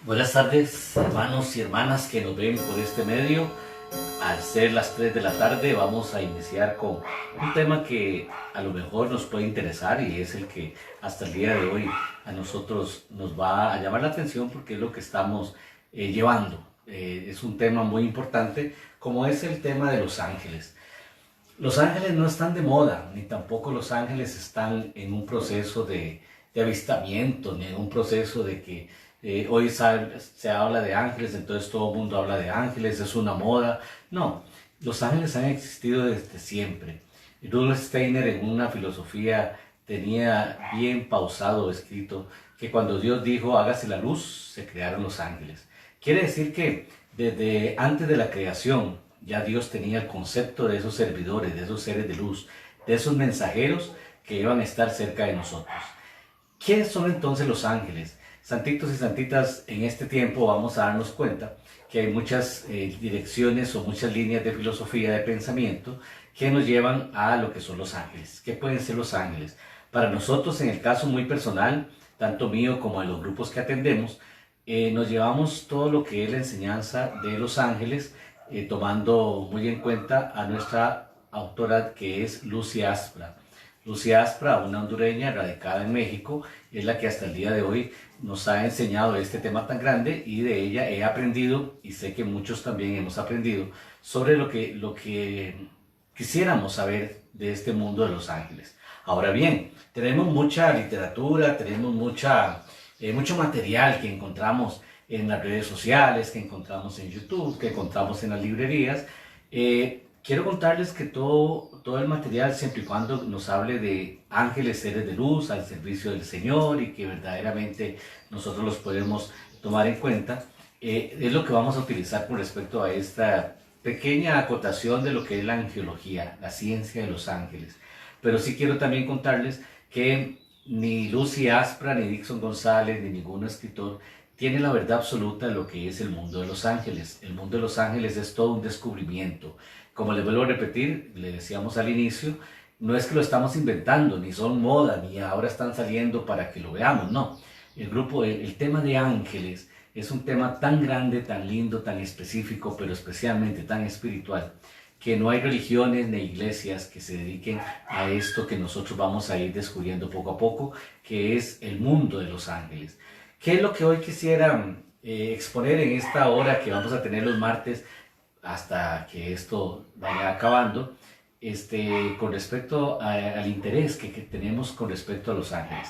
Buenas tardes, hermanos y hermanas que nos ven por este medio. Al ser las 3 de la tarde vamos a iniciar con un tema que a lo mejor nos puede interesar y es el que hasta el día de hoy a nosotros nos va a llamar la atención porque es lo que estamos llevando. Es un tema muy importante como es el tema de los ángeles. Los ángeles no están de moda, ni tampoco los ángeles están en un proceso de avistamiento, ni en un proceso de que hoy se habla de ángeles, entonces todo el mundo habla de ángeles, es una moda. No, los ángeles han existido desde siempre. Rudolf Steiner en una filosofía tenía bien pausado escrito que cuando Dios dijo hágase la luz, se crearon los ángeles. Quiere decir que desde antes de la creación ya Dios tenía el concepto de esos servidores, de esos seres de luz, de esos mensajeros que iban a estar cerca de nosotros. ¿Quiénes son entonces los ángeles? Santitos y santitas, en este tiempo vamos a darnos cuenta que hay muchas direcciones o muchas líneas de filosofía, de pensamiento, que nos llevan a lo que son los ángeles. ¿Qué pueden ser los ángeles? Para nosotros, en el caso muy personal, tanto mío como de los grupos que atendemos, nos llevamos todo lo que es la enseñanza de los ángeles, tomando muy en cuenta a nuestra autora que es Lucy Aspra. Lucy Aspra, una hondureña radicada en México, es la que hasta el día de hoy nos ha enseñado este tema tan grande y de ella he aprendido y sé que muchos también hemos aprendido sobre lo que quisiéramos saber de este mundo de los ángeles. Ahora bien, tenemos mucha literatura, tenemos mucho material que encontramos en las redes sociales, que encontramos en YouTube, que encontramos en las librerías. Quiero contarles que todo el material, siempre y cuando nos hable de ángeles, seres de luz, al servicio del Señor y que verdaderamente nosotros los podemos tomar en cuenta, es lo que vamos a utilizar con respecto a esta pequeña acotación de lo que es la angelología, la ciencia de los ángeles. Pero sí quiero también contarles que ni Lucy Aspra, ni Dixon González, ni ningún escritor tiene la verdad absoluta de lo que es el mundo de los ángeles. El mundo de los ángeles es todo un descubrimiento. Como les vuelvo a repetir, le decíamos al inicio, no es que lo estamos inventando, ni son moda, ni ahora están saliendo para que lo veamos, no. El tema de ángeles es un tema tan grande, tan lindo, tan específico, pero especialmente tan espiritual, que no hay religiones ni iglesias que se dediquen a esto que nosotros vamos a ir descubriendo poco a poco, que es el mundo de los ángeles. ¿Qué es lo que hoy quisiera exponer en esta hora que vamos a tener los martes hasta que esto vaya acabando, con respecto al interés que tenemos con respecto a los ángeles?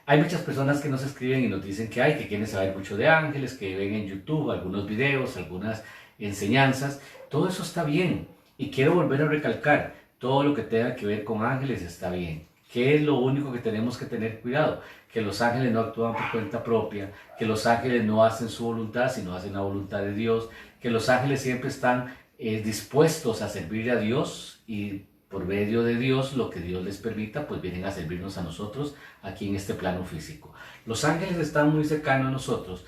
Hay muchas personas que nos escriben y nos dicen que quieren saber mucho de ángeles, que ven en YouTube algunos videos, algunas enseñanzas. Todo eso está bien y quiero volver a recalcar, todo lo que tenga que ver con ángeles está bien. ¿Qué es lo único que tenemos que tener cuidado? Que los ángeles no actúan por cuenta propia, que los ángeles no hacen su voluntad, sino hacen la voluntad de Dios, que los ángeles siempre están dispuestos a servir a Dios y por medio de Dios, lo que Dios les permita, pues vienen a servirnos a nosotros aquí en este plano físico. Los ángeles están muy cercanos a nosotros.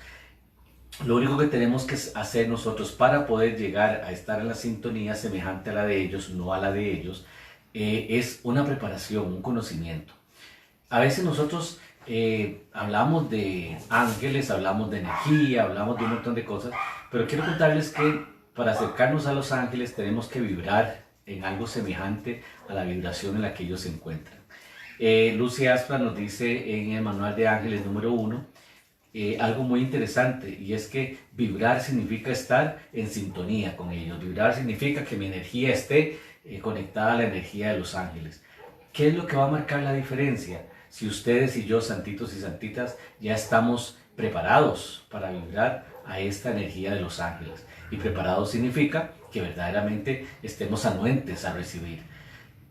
Lo único que tenemos que hacer nosotros para poder llegar a estar en la sintonía semejante a la de ellos, no a la de ellos, es una preparación, un conocimiento. A veces nosotros hablamos de ángeles, hablamos de energía, hablamos de un montón de cosas, pero quiero contarles que para acercarnos a los ángeles tenemos que vibrar en algo semejante a la vibración en la que ellos se encuentran. Lucy Aspra nos dice en el Manual de Ángeles número 1 algo muy interesante, y es que vibrar significa estar en sintonía con ellos. Vibrar significa que mi energía esté conectada a la energía de los ángeles. ¿Qué es lo que va a marcar la diferencia? Si ustedes y yo, santitos y santitas, ya estamos preparados para vibrar a esta energía de los ángeles. Y preparados significa que verdaderamente estemos anuentes a recibir.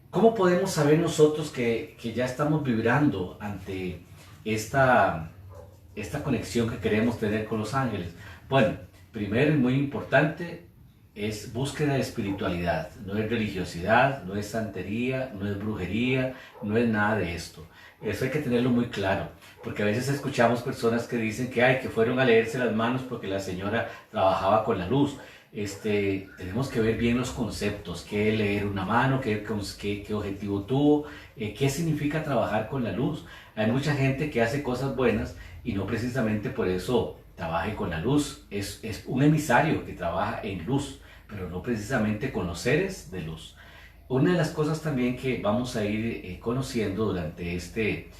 ¿Cómo podemos saber nosotros que ya estamos vibrando ante esta conexión que queremos tener con los ángeles? Bueno, primero y muy importante es búsqueda de espiritualidad. No es religiosidad, no es santería, no es brujería, no es nada de esto. Eso hay que tenerlo muy claro, porque a veces escuchamos personas que dicen que fueron a leerse las manos porque la señora trabajaba con la luz. Tenemos que ver bien los conceptos, qué leer una mano, qué objetivo tuvo, qué significa trabajar con la luz. Hay mucha gente que hace cosas buenas y no precisamente por eso trabaje con la luz. Es un emisario que trabaja en luz, pero no precisamente con los seres de luz. Una de las cosas también que vamos a ir conociendo durante este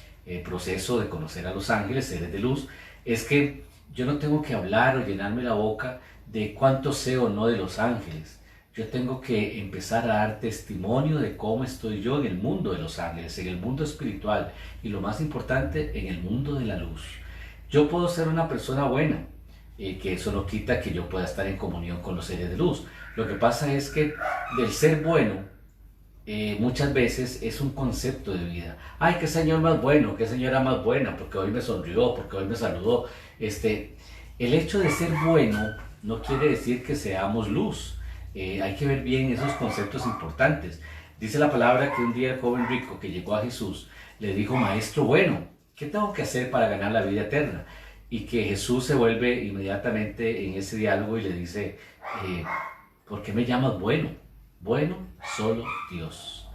proceso de conocer a los ángeles, seres de luz, es que yo no tengo que hablar o llenarme la boca de cuánto sé o no de los ángeles. Yo tengo que empezar a dar testimonio de cómo estoy yo en el mundo de los ángeles, en el mundo espiritual y lo más importante, en el mundo de la luz. Yo puedo ser una persona buena, que eso no quita que yo pueda estar en comunión con los seres de luz. Lo que pasa es que del ser bueno, muchas veces es un concepto de vida. Ay, qué señor más bueno, qué señora más buena, porque hoy me sonrió, porque hoy me saludó. El hecho de ser bueno no quiere decir que seamos luz. Hay que ver bien esos conceptos importantes. Dice la palabra que un día el joven rico que llegó a Jesús le dijo: maestro bueno, ¿qué tengo que hacer para ganar la vida eterna? Y que Jesús se vuelve inmediatamente en ese diálogo y le dice: ¿por qué me llamas bueno? Bueno, solo Dios.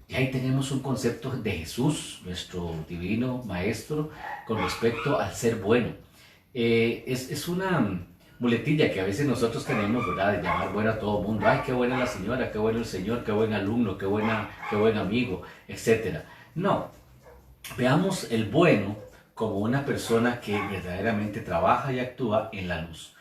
Y ahí tenemos un concepto de Jesús, nuestro divino maestro, con respecto al ser bueno. Es una muletilla que a veces nosotros tenemos, ¿verdad? De llamar bueno a todo el mundo. Ay, qué buena la señora, qué bueno el señor, qué buen alumno, qué buen amigo, etc. No, veamos el bueno como una persona que verdaderamente trabaja y actúa en la luz.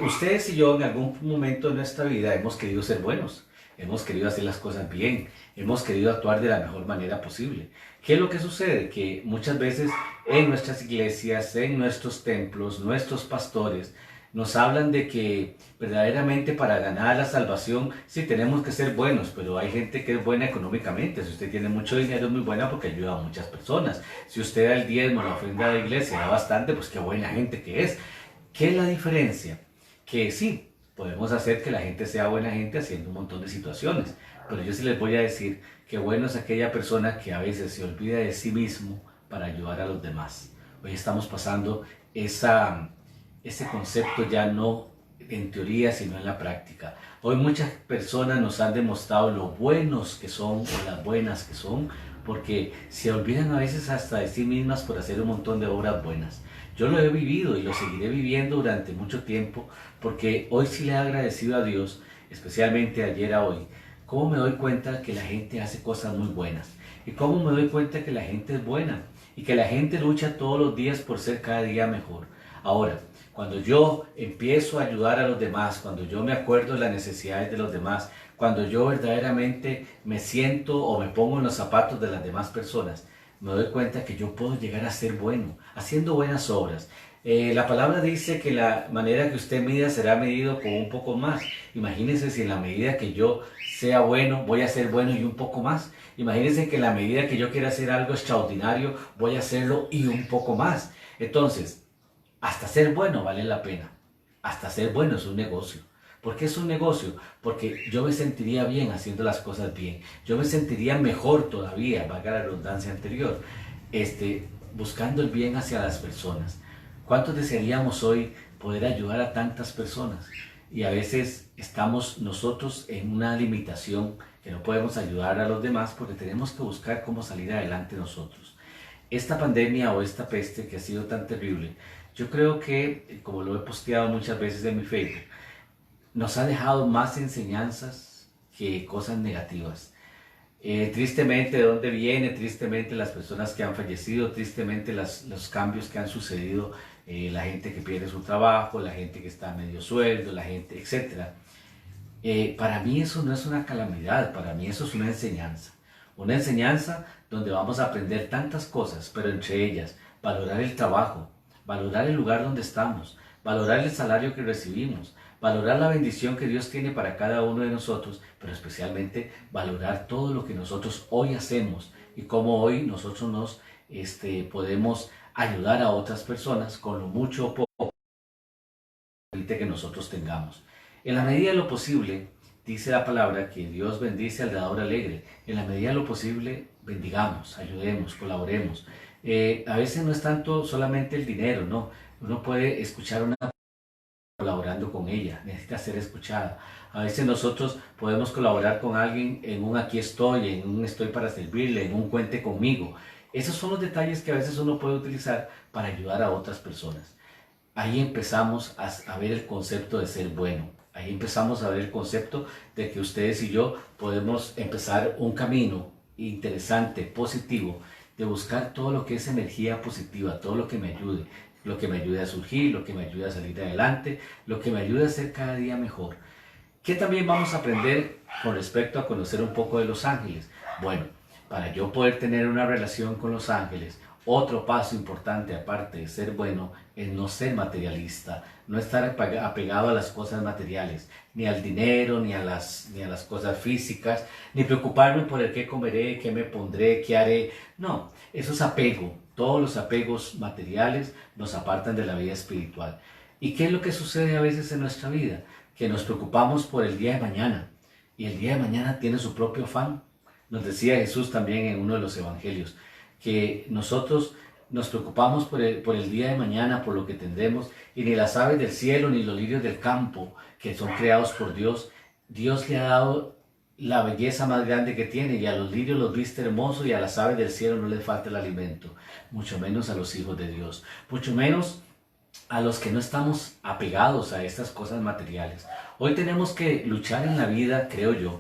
Ustedes y yo en algún momento de nuestra vida hemos querido ser buenos, hemos querido hacer las cosas bien, hemos querido actuar de la mejor manera posible. ¿Qué es lo que sucede? Que muchas veces en nuestras iglesias, en nuestros templos, nuestros pastores nos hablan de que verdaderamente para ganar la salvación sí tenemos que ser buenos, pero hay gente que es buena económicamente. Si usted tiene mucho dinero es muy buena porque ayuda a muchas personas. Si usted da el diezmo, la ofrenda de la iglesia, da bastante, pues qué buena gente que es. ¿Qué es la diferencia? Que sí, podemos hacer que la gente sea buena gente haciendo un montón de situaciones, pero yo sí les voy a decir que bueno es aquella persona que a veces se olvida de sí mismo para ayudar a los demás. Hoy estamos pasando ese concepto ya no en teoría, sino en la práctica. Hoy muchas personas nos han demostrado lo buenos que son o las buenas que son, porque se olvidan a veces hasta de sí mismas por hacer un montón de obras buenas. Yo lo he vivido y lo seguiré viviendo durante mucho tiempo, porque hoy sí le he agradecido a Dios, especialmente ayer a hoy, cómo me doy cuenta que la gente hace cosas muy buenas y cómo me doy cuenta que la gente es buena y que la gente lucha todos los días por ser cada día mejor. Ahora, cuando yo empiezo a ayudar a los demás, cuando yo me acuerdo de las necesidades de los demás, cuando yo verdaderamente me siento o me pongo en los zapatos de las demás personas, me doy cuenta que yo puedo llegar a ser bueno, haciendo buenas obras. La palabra dice que la manera que usted mida será medido con un poco más. Imagínense si en la medida que yo sea bueno, voy a ser bueno y un poco más. Imagínense que en la medida que yo quiera hacer algo extraordinario, voy a hacerlo y un poco más. Entonces, hasta ser bueno vale la pena. Hasta ser bueno es un negocio. ¿Por qué es un negocio? Porque yo me sentiría bien haciendo las cosas bien. Yo me sentiría mejor todavía, valga la redundancia anterior, buscando el bien hacia las personas. ¿Cuántos desearíamos hoy poder ayudar a tantas personas? Y a veces estamos nosotros en una limitación que no podemos ayudar a los demás porque tenemos que buscar cómo salir adelante nosotros. Esta pandemia o esta peste que ha sido tan terrible, yo creo que, como lo he posteado muchas veces en mi Facebook, nos ha dejado más enseñanzas que cosas negativas. Tristemente, ¿de dónde viene? Tristemente las personas que han fallecido, tristemente los cambios que han sucedido, la gente que pierde su trabajo, la gente que está a medio sueldo, la gente, etc. Para mí eso no es una calamidad, para mí eso es una enseñanza. Una enseñanza donde vamos a aprender tantas cosas, pero entre ellas, valorar el trabajo, valorar el lugar donde estamos, valorar el salario que recibimos, valorar la bendición que Dios tiene para cada uno de nosotros, pero especialmente valorar todo lo que nosotros hoy hacemos y cómo hoy nosotros nos podemos ayudar a otras personas con lo mucho o poco que nosotros tengamos. En la medida de lo posible, dice la palabra que Dios bendice al dador alegre. En la medida de lo posible, bendigamos, ayudemos, colaboremos. A veces no es tanto solamente el dinero, ¿no? Uno puede escuchar una colaborando con ella, necesita ser escuchada. A veces nosotros podemos colaborar con alguien en un aquí estoy, en un estoy para servirle, en un cuente conmigo. Esos son los detalles que a veces uno puede utilizar para ayudar a otras personas. ahí empezamos a ver el concepto de ser bueno. Ahí empezamos a ver el concepto de que ustedes y yo podemos empezar un camino interesante, positivo, de buscar todo lo que es energía positiva, todo lo que me ayude a surgir, lo que me ayude a salir adelante, lo que me ayude a ser cada día mejor. ¿Qué también vamos a aprender con respecto a conocer un poco de los ángeles? Bueno, para yo poder tener una relación con los ángeles, otro paso importante aparte de ser bueno es no ser materialista, no estar apegado a las cosas materiales, ni al dinero, ni a las cosas físicas, ni preocuparme por el qué comeré, qué me pondré, qué haré. No, eso es apego. Todos los apegos materiales nos apartan de la vida espiritual. ¿Y qué es lo que sucede a veces en nuestra vida? Que nos preocupamos por el día de mañana, y el día de mañana tiene su propio afán. Nos decía Jesús también en uno de los evangelios, que nosotros nos preocupamos por el día de mañana, por lo que tendremos, y ni las aves del cielo, ni los lirios del campo, que son creados por Dios, Dios le ha dado la belleza más grande que tiene, y a los lirios los viste hermosos, y a las aves del cielo no les falta el alimento, mucho menos a los hijos de Dios, mucho menos a los que no estamos apegados a estas cosas materiales. Hoy tenemos que luchar en la vida, creo yo,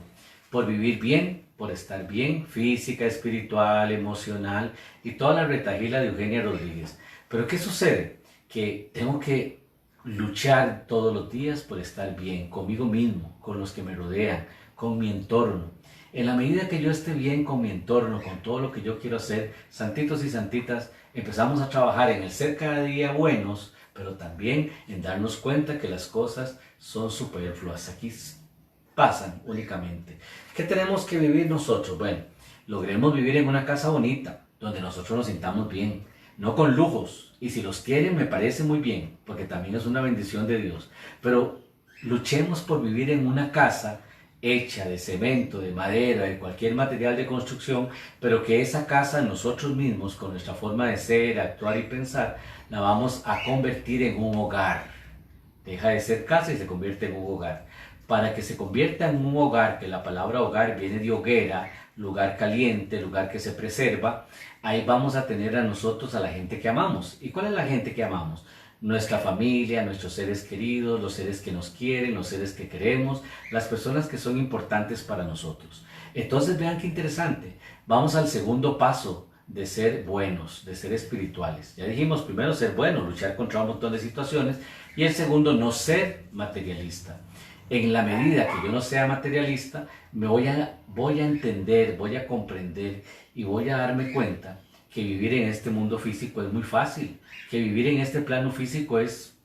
por vivir bien, por estar bien, física, espiritual, emocional y toda la retahíla de Eugenia Rodríguez. Pero ¿qué sucede? Que tengo que luchar todos los días por estar bien conmigo mismo, con los que me rodean, con mi entorno. En la medida que yo esté bien con mi entorno, con todo lo que yo quiero hacer, santitos y santitas, empezamos a trabajar en el ser cada día buenos, pero también en darnos cuenta que las cosas son superfluas. Aquí pasan únicamente. ¿Qué tenemos que vivir nosotros? Bueno, logremos vivir en una casa bonita, donde nosotros nos sintamos bien, no con lujos. Y si los tienen, me parece muy bien, porque también es una bendición de Dios. Pero luchemos por vivir en una casa hecha de cemento, de madera, de cualquier material de construcción, pero que esa casa nosotros mismos, con nuestra forma de ser, actuar y pensar, la vamos a convertir en un hogar. Deja de ser casa y se convierte en un hogar. Para que se convierta en un hogar, que la palabra hogar viene de hoguera, lugar caliente, lugar que se preserva, ahí vamos a tener a nosotros a la gente que amamos. ¿Y cuál es la gente que amamos? Nuestra familia, nuestros seres queridos, los seres que nos quieren, los seres que queremos, las personas que son importantes para nosotros. Entonces vean qué interesante. Vamos al segundo paso de ser buenos, de ser espirituales. Ya dijimos, primero ser bueno, luchar contra un montón de situaciones, y el segundo, no ser materialista. En la medida que yo no sea materialista, me voy a entender, voy a comprender y voy a darme cuenta que vivir en este mundo físico es muy fácil, que vivir en este plano físico es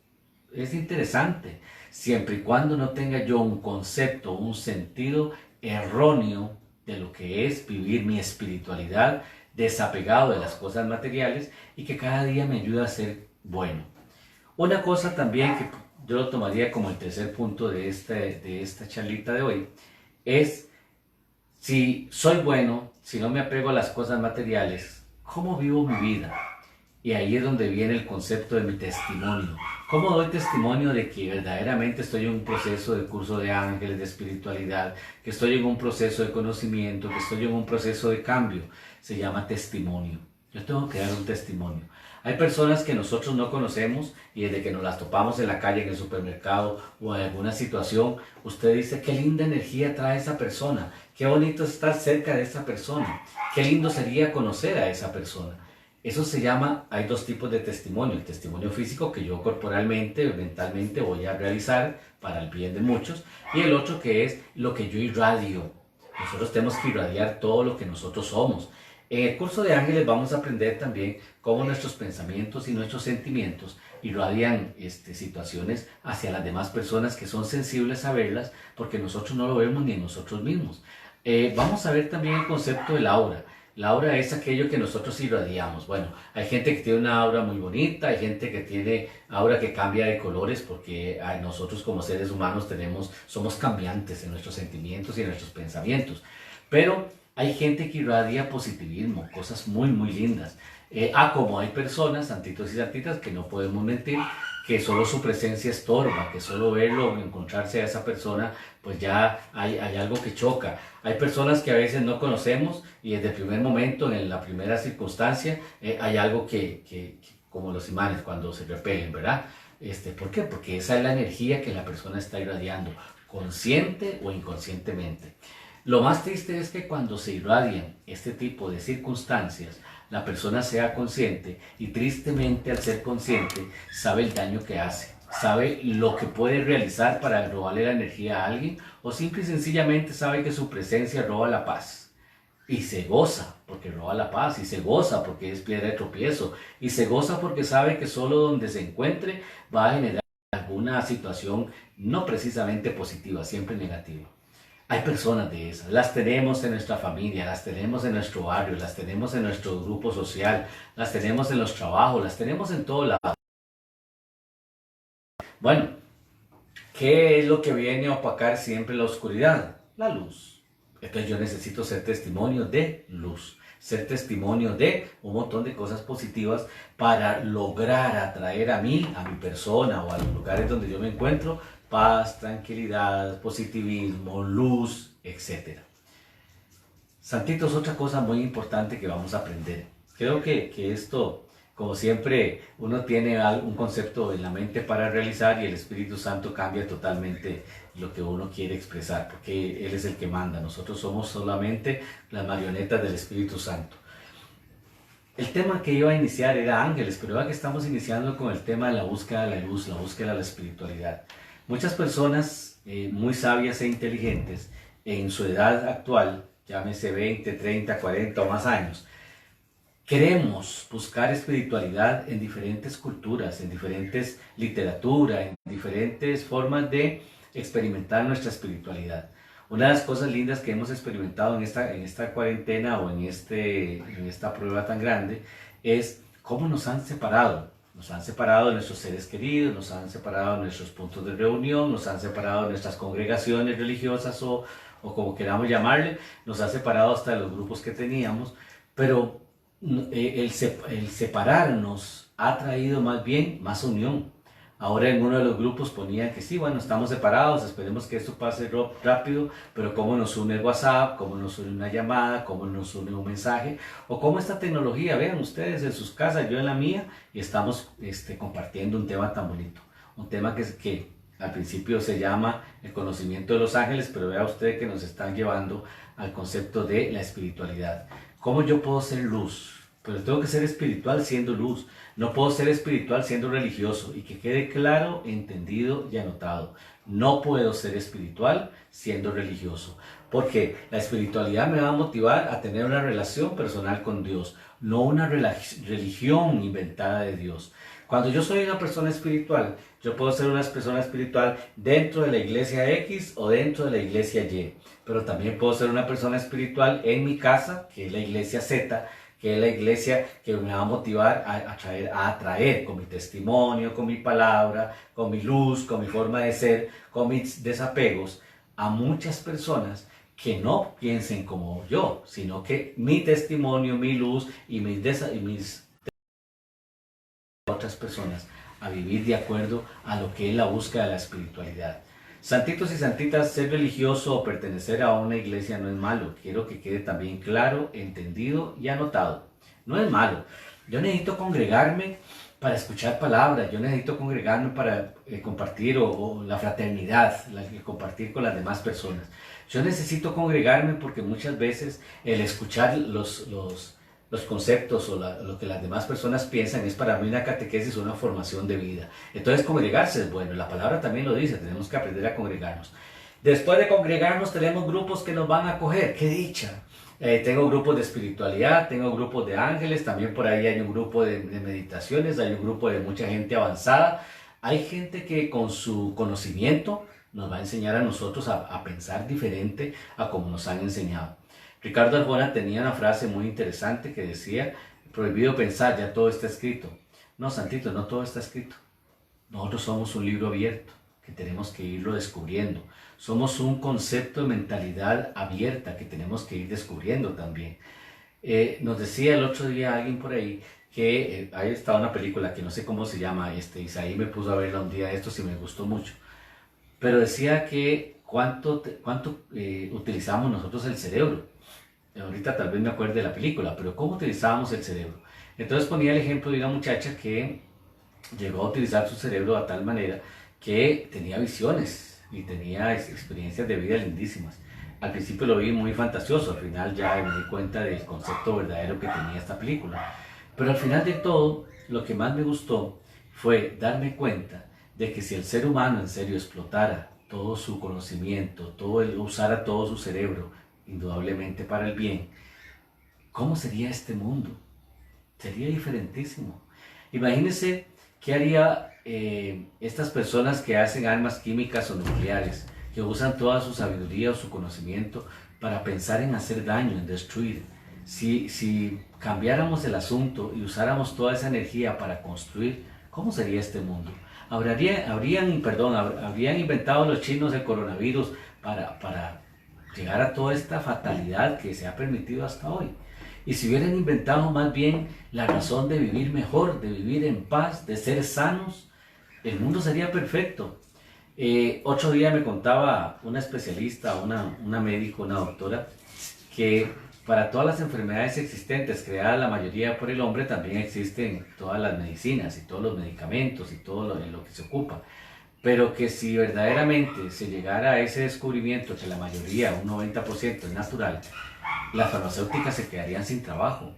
interesante, siempre y cuando no tenga yo un concepto, un sentido erróneo de lo que es vivir mi espiritualidad, desapegado de las cosas materiales y que cada día me ayuda a ser bueno. Una cosa también que yo lo tomaría como el tercer punto de esta charlita de hoy es, si soy bueno, si no me apego a las cosas materiales, ¿cómo vivo mi vida? Y ahí es donde viene el concepto de mi testimonio. ¿Cómo doy testimonio de que verdaderamente estoy en un proceso de curso de ángeles, de espiritualidad, que estoy en un proceso de conocimiento, que estoy en un proceso de cambio? Se llama testimonio. Yo tengo que dar un testimonio. Hay personas que nosotros no conocemos y desde que nos las topamos en la calle, en el supermercado o en alguna situación, usted dice, qué linda energía trae esa persona, qué bonito estar cerca de esa persona, qué lindo sería conocer a esa persona. Eso se llama, hay dos tipos de testimonio, el testimonio físico que yo corporalmente o mentalmente voy a realizar para el bien de muchos, y el otro que es lo que yo irradio. Nosotros tenemos que irradiar todo lo que nosotros somos. En el curso de ángeles vamos a aprender también cómo nuestros pensamientos y nuestros sentimientos irradian situaciones hacia las demás personas que son sensibles a verlas, porque nosotros no lo vemos ni en nosotros mismos. Vamos a ver también el concepto del aura. La aura es aquello que nosotros irradiamos. Bueno, hay gente que tiene una aura muy bonita, hay gente que tiene aura que cambia de colores, porque nosotros como seres humanos somos cambiantes en nuestros sentimientos y en nuestros pensamientos. Pero hay gente que irradia positivismo, cosas muy, muy lindas. Como hay personas, santitos y santitas, que no podemos mentir, que solo su presencia estorba, que solo verlo o encontrarse a esa persona, pues ya hay algo que choca. Hay personas que a veces no conocemos y desde el primer momento, en la primera circunstancia, hay algo que como los imanes cuando se repelen, ¿verdad? ¿Por qué? Porque esa es la energía que la persona está irradiando, consciente o inconscientemente. Lo más triste es que cuando se irradian este tipo de circunstancias, la persona sea consciente y tristemente al ser consciente sabe el daño que hace, sabe lo que puede realizar para robarle la energía a alguien o simple y sencillamente sabe que su presencia roba la paz. Y se goza porque roba la paz, y se goza porque es piedra de tropiezo, y se goza porque sabe que solo donde se encuentre va a generar alguna situación no precisamente positiva, siempre negativa. Hay personas de esas, las tenemos en nuestra familia, las tenemos en nuestro barrio, las tenemos en nuestro grupo social, las tenemos en los trabajos, las tenemos en todo lado. Bueno, ¿qué es lo que viene a opacar siempre la oscuridad? La luz. Entonces yo necesito ser testimonio de luz, ser testimonio de un montón de cosas positivas para lograr atraer a mí, a mi persona o a los lugares donde yo me encuentro, paz, tranquilidad, positivismo, luz, etc. Santitos, otra cosa muy importante que vamos a aprender. Creo que esto, como siempre, uno tiene un concepto en la mente para realizar y el Espíritu Santo cambia totalmente lo que uno quiere expresar, porque Él es el que manda. Nosotros somos solamente las marionetas del Espíritu Santo. El tema que iba a iniciar era ángeles, pero ahora que estamos iniciando con el tema de la búsqueda de la luz, la búsqueda de la espiritualidad. Muchas personas muy sabias e inteligentes en su edad actual, llámese 20, 30, 40 o más años, queremos buscar espiritualidad en diferentes culturas, en diferentes literaturas, en diferentes formas de experimentar nuestra espiritualidad. Una de las cosas lindas que hemos experimentado en esta cuarentena o en esta prueba tan grande es cómo nos han separado. Nos han separado de nuestros seres queridos, nos han separado de nuestros puntos de reunión, nos han separado de nuestras congregaciones religiosas o como queramos llamarle, nos ha separado hasta de los grupos que teníamos, pero el separarnos ha traído más bien más unión. Ahora en uno de los grupos ponían que sí, bueno, estamos separados, esperemos que esto pase rápido, pero cómo nos une el WhatsApp, cómo nos une una llamada, cómo nos une un mensaje, o cómo esta tecnología, vean ustedes en sus casas, yo en la mía, y estamos compartiendo un tema tan bonito, un tema que al principio se llama el conocimiento de los ángeles, pero vea usted que nos están llevando al concepto de la espiritualidad. ¿Cómo yo puedo ser luz? Pero tengo que ser espiritual siendo luz. No puedo ser espiritual siendo religioso. Y que quede claro, entendido y anotado. No puedo ser espiritual siendo religioso. Porque la espiritualidad me va a motivar a tener una relación personal con Dios, no una religión inventada de Dios. Cuando yo soy una persona espiritual, yo puedo ser una persona espiritual dentro de la iglesia X o dentro de la iglesia Y. Pero también puedo ser una persona espiritual en mi casa, que es la iglesia Z, que es la iglesia que me va a motivar a atraer con mi testimonio, con mi palabra, con mi luz, con mi forma de ser, con mis desapegos, a muchas personas que no piensen como yo, sino que mi testimonio, mi luz y mis otras personas a vivir de acuerdo a lo que es la búsqueda de la espiritualidad. Santitos y santitas, ser religioso o pertenecer a una iglesia no es malo. Quiero que quede también claro, entendido y anotado. No es malo. Yo necesito congregarme para escuchar palabras. Yo necesito congregarme para compartir o la fraternidad, compartir con las demás personas. Yo necesito congregarme porque muchas veces el escuchar los conceptos o lo que las demás personas piensan es para mí una catequesis, una formación de vida. Entonces congregarse es bueno, la palabra también lo dice, tenemos que aprender a congregarnos. Después de congregarnos tenemos grupos que nos van a acoger, qué dicha. Tengo grupos de espiritualidad, tengo grupos de ángeles, también por ahí hay un grupo de meditaciones, hay un grupo de mucha gente avanzada. Hay gente que con su conocimiento nos va a enseñar a nosotros a pensar diferente a como nos han enseñado. Ricardo Arjona tenía una frase muy interesante que decía, prohibido pensar, ya todo está escrito. No, Santito, no todo está escrito. Nosotros somos un libro abierto que tenemos que irlo descubriendo. Somos un concepto de mentalidad abierta que tenemos que ir descubriendo también. Nos decía el otro día alguien por ahí que ahí estaba una película que no sé cómo se llama, Isaí me puso a verla un día de estos y me gustó mucho. Pero decía que cuánto utilizamos nosotros el cerebro. Ahorita tal vez me acuerde de la película, pero ¿cómo utilizábamos el cerebro? Entonces ponía el ejemplo de una muchacha que llegó a utilizar su cerebro de tal manera que tenía visiones y tenía experiencias de vida lindísimas. Al principio lo vi muy fantasioso, al final ya me di cuenta del concepto verdadero que tenía esta película. Pero al final de todo, lo que más me gustó fue darme cuenta de que si el ser humano en serio explotara todo su conocimiento, usara todo su cerebro, indudablemente para el bien, ¿cómo sería este mundo? Sería diferentísimo. Imagínense qué haría estas personas que hacen armas químicas o nucleares, que usan toda su sabiduría o su conocimiento para pensar en hacer daño, en destruir. Si cambiáramos el asunto y usáramos toda esa energía para construir, ¿cómo sería este mundo? Habrían inventado los chinos el coronavirus para llegar a toda esta fatalidad que se ha permitido hasta hoy. Y si hubieran inventado más bien la razón de vivir mejor, de vivir en paz, de ser sanos, el mundo sería perfecto. Otro día me contaba una especialista, una médico, una doctora, que para todas las enfermedades existentes, creadas la mayoría por el hombre, también existen todas las medicinas y todos los medicamentos y todo en lo que se ocupa. Pero que si verdaderamente se llegara a ese descubrimiento que la mayoría, un 90% es natural, las farmacéuticas se quedarían sin trabajo.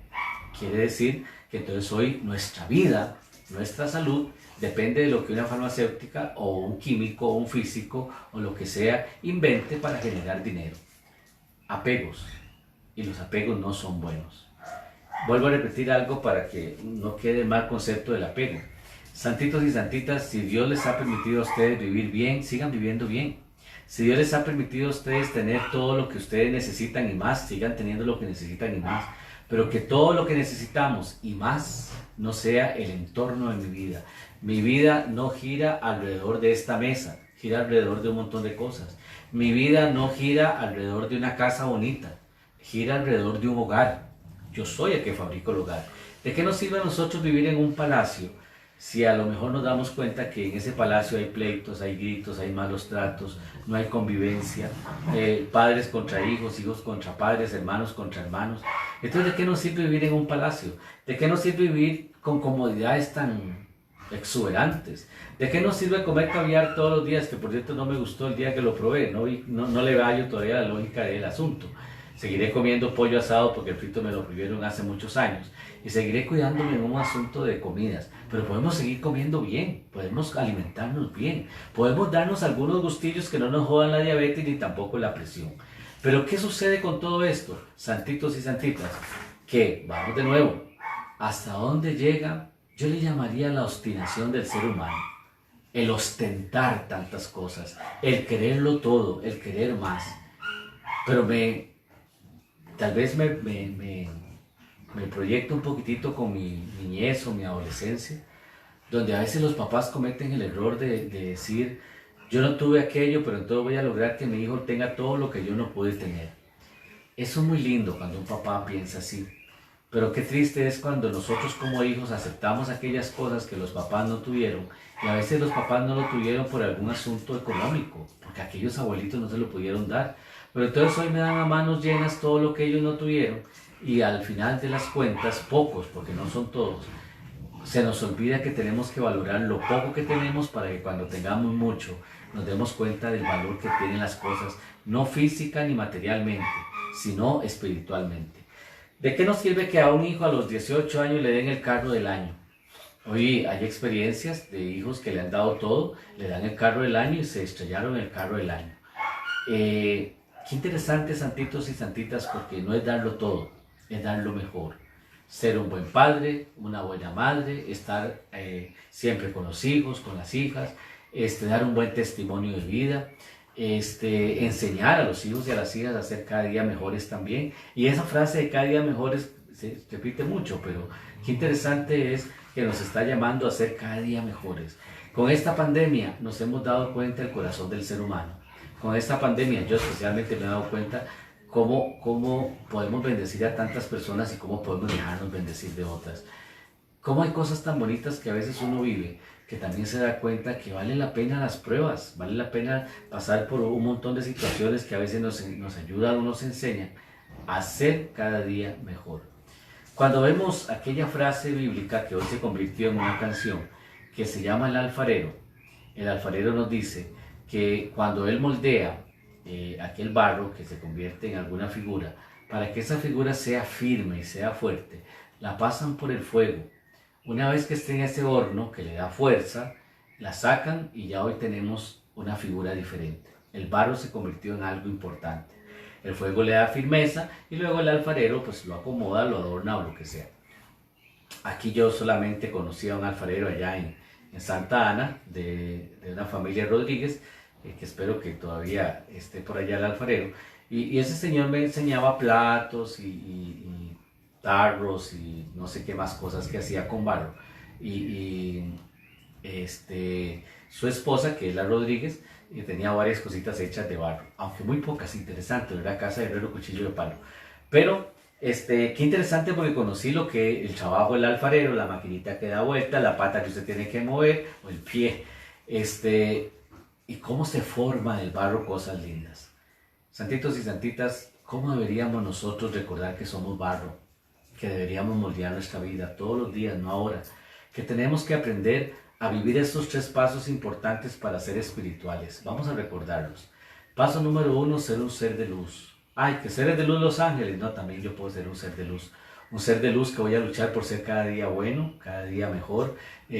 Quiere decir que entonces hoy nuestra vida, nuestra salud, depende de lo que una farmacéutica o un químico o un físico o lo que sea invente para generar dinero. Apegos. Y los apegos no son buenos. Vuelvo a repetir algo para que no quede mal concepto del apego. Santitos y santitas, si Dios les ha permitido a ustedes vivir bien, sigan viviendo bien. Si Dios les ha permitido a ustedes tener todo lo que ustedes necesitan y más, sigan teniendo lo que necesitan y más. Pero que todo lo que necesitamos y más no sea el entorno de mi vida. Mi vida no gira alrededor de esta mesa, gira alrededor de un montón de cosas. Mi vida no gira alrededor de una casa bonita, gira alrededor de un hogar. Yo soy el que fabrico el hogar. ¿De qué nos sirve a nosotros vivir en un palacio si a lo mejor nos damos cuenta que en ese palacio hay pleitos, hay gritos, hay malos tratos, no hay convivencia, padres contra hijos, hijos contra padres, hermanos contra hermanos? Entonces, ¿de qué nos sirve vivir en un palacio? ¿De qué nos sirve vivir con comodidades tan exuberantes? ¿De qué nos sirve comer caviar todos los días? Que por cierto no me gustó el día que lo probé, no le hallo todavía la lógica del asunto. Seguiré comiendo pollo asado porque el frito me lo prohibieron hace muchos años. Y seguiré cuidándome en un asunto de comidas. Pero podemos seguir comiendo bien, podemos alimentarnos bien, podemos darnos algunos gustillos que no nos jodan la diabetes ni tampoco la presión. Pero ¿qué sucede con todo esto, santitos y santitas? Que, vamos de nuevo, ¿hasta dónde llega? Yo le llamaría la obstinación del ser humano. El ostentar tantas cosas, el quererlo todo, el querer más. Pero tal vez me proyecto un poquitito con mi niñez o mi adolescencia, donde a veces los papás cometen el error de decir, yo no tuve aquello, pero entonces voy a lograr que mi hijo tenga todo lo que yo no pude tener. Eso es muy lindo cuando un papá piensa así, pero qué triste es cuando nosotros como hijos aceptamos aquellas cosas que los papás no tuvieron, y a veces los papás no lo tuvieron por algún asunto económico, porque aquellos abuelitos no se lo pudieron dar. Pero entonces hoy me dan a manos llenas todo lo que ellos no tuvieron, y al final de las cuentas, pocos, porque no son todos, se nos olvida que tenemos que valorar lo poco que tenemos para que cuando tengamos mucho nos demos cuenta del valor que tienen las cosas, no física ni materialmente, sino espiritualmente. ¿De qué nos sirve que a un hijo a los 18 años le den el carro del año? Hoy hay experiencias de hijos que le han dado todo, le dan el carro del año y se estrellaron el carro del año. Qué interesante, santitos y santitas, porque no es darlo todo, es dar lo mejor. Ser un buen padre, una buena madre, estar siempre con los hijos, con las hijas, dar un buen testimonio de vida, enseñar a los hijos y a las hijas a ser cada día mejores también. Y esa frase de cada día mejores se repite mucho, pero qué interesante es que nos está llamando a ser cada día mejores. Con esta pandemia nos hemos dado cuenta del corazón del ser humano. Con esta pandemia yo especialmente me he dado cuenta cómo podemos bendecir a tantas personas y cómo podemos dejarnos bendecir de otras. Cómo hay cosas tan bonitas que a veces uno vive, que también se da cuenta que vale la pena las pruebas, vale la pena pasar por un montón de situaciones que a veces nos ayudan o nos enseñan a ser cada día mejor. Cuando vemos aquella frase bíblica que hoy se convirtió en una canción, que se llama el alfarero nos dice que cuando él moldea aquel barro que se convierte en alguna figura, para que esa figura sea firme y sea fuerte, la pasan por el fuego. Una vez que esté en ese horno que le da fuerza, la sacan y ya hoy tenemos una figura diferente. El barro se convirtió en algo importante. El fuego le da firmeza y luego el alfarero pues lo acomoda, lo adorna o lo que sea. Aquí yo solamente conocí a un alfarero allá en Santa Ana, de una familia Rodríguez, que espero que todavía esté por allá el alfarero. Y ese señor me enseñaba platos y tarros y no sé qué más cosas que hacía con barro. Su esposa, que es la Rodríguez, tenía varias cositas hechas de barro, aunque muy pocas. Interesante, ¿verdad? Casa de herrero, cuchillo de palo. Pero qué interesante, porque conocí lo que el trabajo del alfarero, la maquinita que da vuelta, la pata que usted tiene que mover, o el pie, y cómo se forma del barro cosas lindas. Santitos y santitas, ¿cómo deberíamos nosotros recordar que somos barro? Que deberíamos moldear nuestra vida todos los días, no ahora. Que tenemos que aprender a vivir estos 3 pasos importantes para ser espirituales. Vamos a recordarlos. Paso número 1, ser un ser de luz. Ay, que seres de luz los ángeles. No, también yo puedo ser un ser de luz. Un ser de luz que voy a luchar por ser cada día bueno, cada día mejor,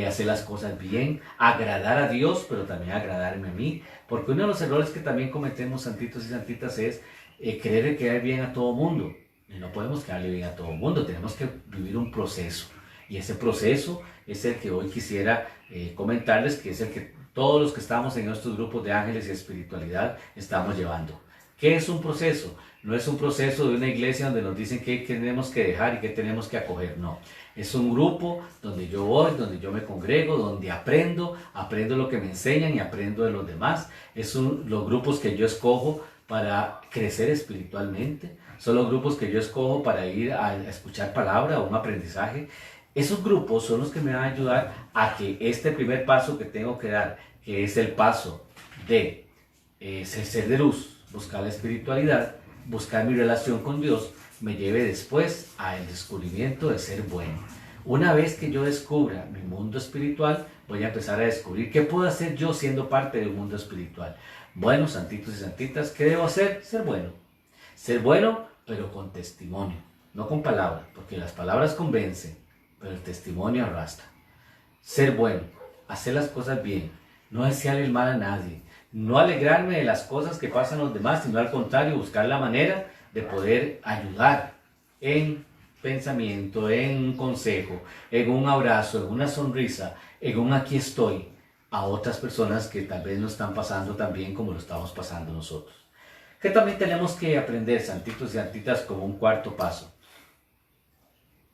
hacer las cosas bien, agradar a Dios, pero también agradarme a mí. Porque uno de los errores que también cometemos, santitos y santitas, es querer quedar bien a todo mundo. Y no podemos quedarle bien a todo mundo, tenemos que vivir un proceso. Y ese proceso es el que hoy quisiera comentarles, que es el que todos los que estamos en estos grupos de ángeles y espiritualidad estamos llevando. ¿Qué es un proceso? No es un proceso de una iglesia donde nos dicen qué tenemos que dejar y qué tenemos que acoger, no. Es un grupo donde yo voy, donde yo me congrego, donde aprendo lo que me enseñan y aprendo de los demás. Los grupos que yo escojo para crecer espiritualmente. Son los grupos que yo escojo para ir a escuchar palabra o un aprendizaje. Esos grupos son los que me van a ayudar a que este primer paso que tengo que dar, que es el paso de ser de luz, buscar la espiritualidad, buscar mi relación con Dios, me lleve después al descubrimiento de ser bueno. Una vez que yo descubra mi mundo espiritual, voy a empezar a descubrir qué puedo hacer yo siendo parte del mundo espiritual. Bueno, santitos y santitas, ¿qué debo hacer? Ser bueno. Ser bueno, pero con testimonio, no con palabras, porque las palabras convencen, pero el testimonio arrastra. Ser bueno, hacer las cosas bien, no desear el mal a nadie, no alegrarme de las cosas que pasan a los demás, sino al contrario, buscar la manera de poder ayudar en pensamiento, en un consejo, en un abrazo, en una sonrisa, en un aquí estoy, a otras personas que tal vez no están pasando tan bien como lo estamos pasando nosotros. Que también tenemos que aprender, santitos y santitas, como un cuarto paso,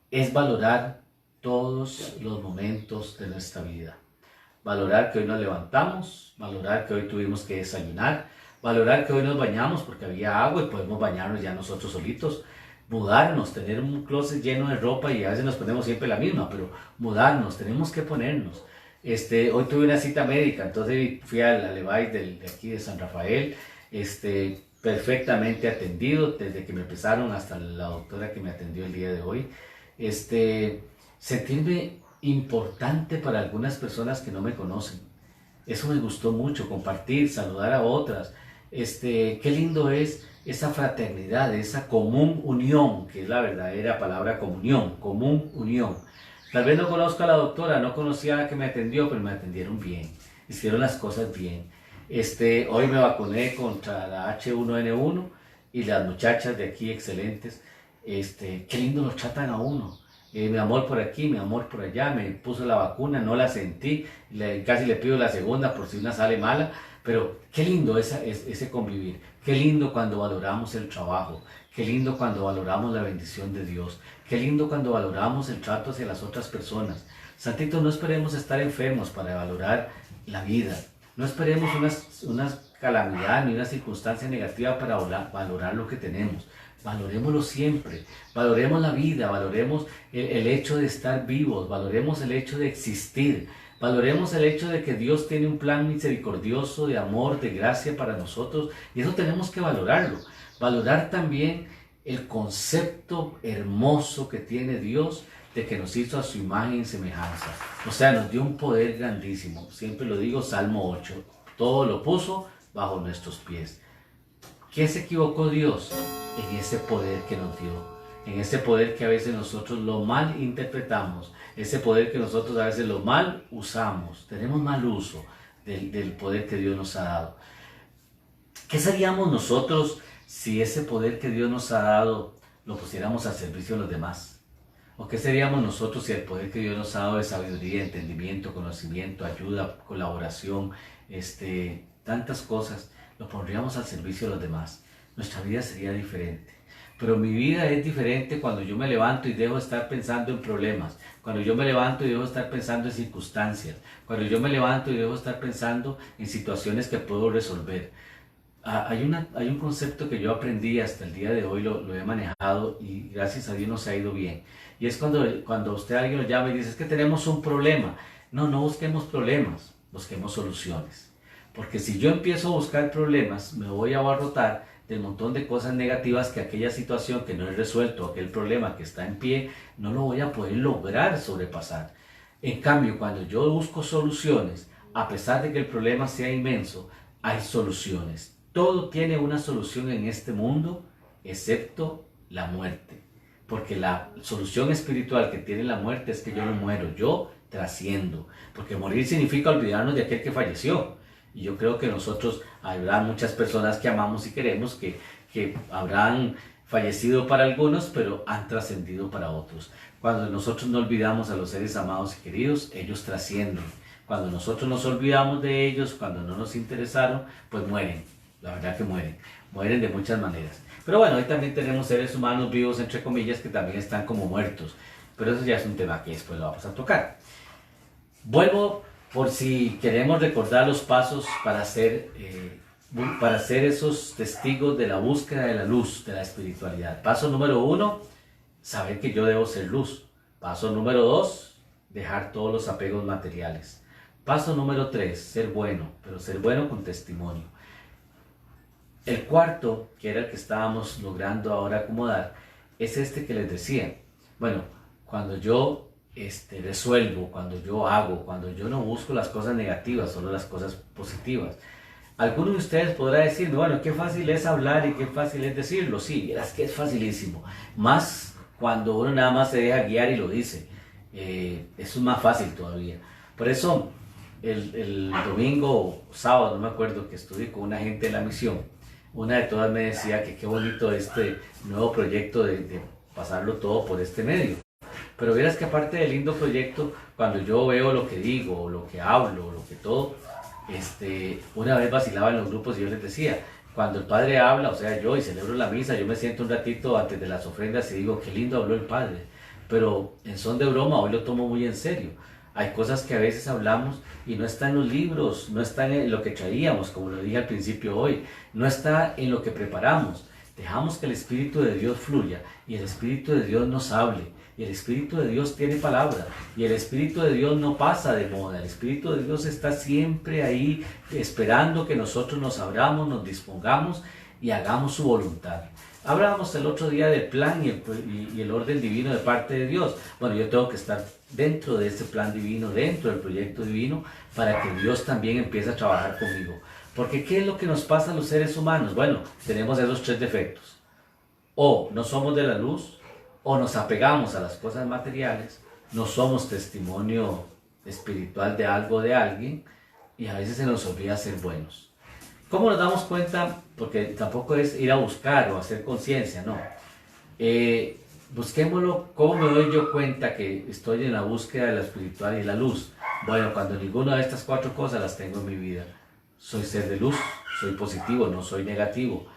es valorar todos los momentos de nuestra vida. Valorar que hoy nos levantamos, valorar que hoy tuvimos que desayunar, valorar que hoy nos bañamos porque había agua y podemos bañarnos ya nosotros solitos, mudarnos, tener un closet lleno de ropa, y a veces nos ponemos siempre la misma, pero mudarnos, tenemos que ponernos. Hoy tuve una cita médica, entonces fui al Alevay de aquí de San Rafael, perfectamente atendido, desde que me empezaron hasta la doctora que me atendió el día de hoy. Sentirme importante para algunas personas que no me conocen. Eso me gustó mucho, compartir, saludar a otras. Qué lindo es esa fraternidad, esa común unión, que es la verdadera palabra comunión, común unión. Tal vez no conozco a la doctora, no conocía a la que me atendió, pero me atendieron bien, hicieron las cosas bien. Hoy me vacuné contra la H1N1 y las muchachas de aquí excelentes. Qué lindo los tratan a uno. Mi amor por aquí, mi amor por allá, me puso la vacuna, no la sentí, casi le pido la segunda por si una sale mala, pero qué lindo ese convivir, qué lindo cuando valoramos el trabajo, qué lindo cuando valoramos la bendición de Dios, qué lindo cuando valoramos el trato hacia las otras personas. Santitos, no esperemos estar enfermos para valorar la vida, no esperemos una calamidad ni una circunstancia negativa para valorar lo que tenemos. Valorémoslo siempre, valoremos la vida, valoremos el hecho de estar vivos, valoremos el hecho de existir, valoremos el hecho de que Dios tiene un plan misericordioso de amor, de gracia para nosotros, y eso tenemos que valorarlo. Valorar también el concepto hermoso que tiene Dios de que nos hizo a su imagen y semejanza. O sea, nos dio un poder grandísimo. Siempre lo digo, Salmo 8. Todo lo puso bajo nuestros pies. ¿Qué se equivocó Dios? En ese poder que nos dio. En ese poder que a veces nosotros lo mal interpretamos. Ese poder que nosotros a veces lo mal usamos. Tenemos mal uso del poder que Dios nos ha dado. ¿Qué seríamos nosotros si ese poder que Dios nos ha dado lo pusiéramos al servicio de los demás? ¿O qué seríamos nosotros si el poder que Dios nos ha dado de sabiduría, entendimiento, conocimiento, ayuda, colaboración, tantas cosas, lo pondríamos al servicio de los demás? Nuestra vida sería diferente. Pero mi vida es diferente cuando yo me levanto y dejo de estar pensando en problemas, cuando yo me levanto y dejo de estar pensando en circunstancias, cuando yo me levanto y dejo de estar pensando en situaciones que puedo resolver. Hay un concepto que yo aprendí hasta el día de hoy, lo he manejado y gracias a Dios nos ha ido bien. Y es cuando usted alguien lo llama y dice, es que tenemos un problema. No busquemos problemas, busquemos soluciones. Porque si yo empiezo a buscar problemas, me voy a abarrotar del montón de cosas negativas que aquella situación que no he resuelto, aquel problema que está en pie, no lo voy a poder lograr sobrepasar. En cambio, cuando yo busco soluciones, a pesar de que el problema sea inmenso, hay soluciones. Todo tiene una solución en este mundo, excepto la muerte. Porque la solución espiritual que tiene la muerte es que yo no muero, yo trasciendo. Porque morir significa olvidarnos de aquel que falleció. Y yo creo que nosotros, habrá muchas personas que amamos y queremos, que habrán fallecido para algunos, pero han trascendido para otros. Cuando nosotros no olvidamos a los seres amados y queridos, ellos trascienden. Cuando nosotros nos olvidamos de ellos, cuando no nos interesaron, pues mueren. La verdad que mueren de muchas maneras. Pero bueno, hoy también tenemos seres humanos vivos, entre comillas, que también están como muertos. Pero eso ya es un tema que después lo vamos a tocar. Vuelvo por si queremos recordar los pasos para ser esos testigos de la búsqueda de la luz, de la espiritualidad. Paso número 1, saber que yo debo ser luz. Paso número 2, dejar todos los apegos materiales. Paso número 3, ser bueno, pero ser bueno con testimonio. El cuarto, que era el que estábamos logrando ahora acomodar, es este que les decía. Bueno, cuando yo resuelvo, cuando yo hago, cuando yo no busco las cosas negativas, solo las cosas positivas. Algunos de ustedes podrán decirme, bueno, qué fácil es hablar y qué fácil es decirlo. Sí, verás que es facilísimo. Más cuando uno nada más se deja guiar y lo dice. Eso es más fácil todavía. Por eso, el domingo o sábado, no me acuerdo, que estuve con una gente de la misión, una de todas me decía que qué bonito este nuevo proyecto de pasarlo todo por este medio. Pero verás que aparte del lindo proyecto, cuando yo veo lo que digo, lo que hablo, lo que todo, una vez vacilaba en los grupos y yo les decía, cuando el Padre habla, o sea yo, y celebro la misa, yo me siento un ratito antes de las ofrendas y digo, qué lindo habló el Padre. Pero en son de broma, hoy lo tomo muy en serio. Hay cosas que a veces hablamos y no está en los libros, no está en lo que traíamos, como lo dije al principio hoy, no está en lo que preparamos. Dejamos que el Espíritu de Dios fluya y el Espíritu de Dios nos hable. Y el Espíritu de Dios tiene palabra. Y el Espíritu de Dios no pasa de moda. El Espíritu de Dios está siempre ahí esperando que nosotros nos abramos, nos dispongamos y hagamos su voluntad. Hablábamos el otro día del plan y el orden divino de parte de Dios. Bueno, yo tengo que estar dentro de este plan divino, dentro del proyecto divino, para que Dios también empiece a trabajar conmigo. Porque ¿qué es lo que nos pasa a los seres humanos? Bueno, tenemos esos 3 defectos. O no somos de la luz, o nos apegamos a las cosas materiales, no somos testimonio espiritual de algo de alguien, y a veces se nos olvida ser buenos. ¿Cómo nos damos cuenta? Porque tampoco es ir a buscar o hacer conciencia, no. Busquémoslo, ¿cómo me doy yo cuenta que estoy en la búsqueda de la espiritual y la luz? Bueno, cuando ninguna de estas 4 cosas las tengo en mi vida. Soy ser de luz, soy positivo, no soy negativo.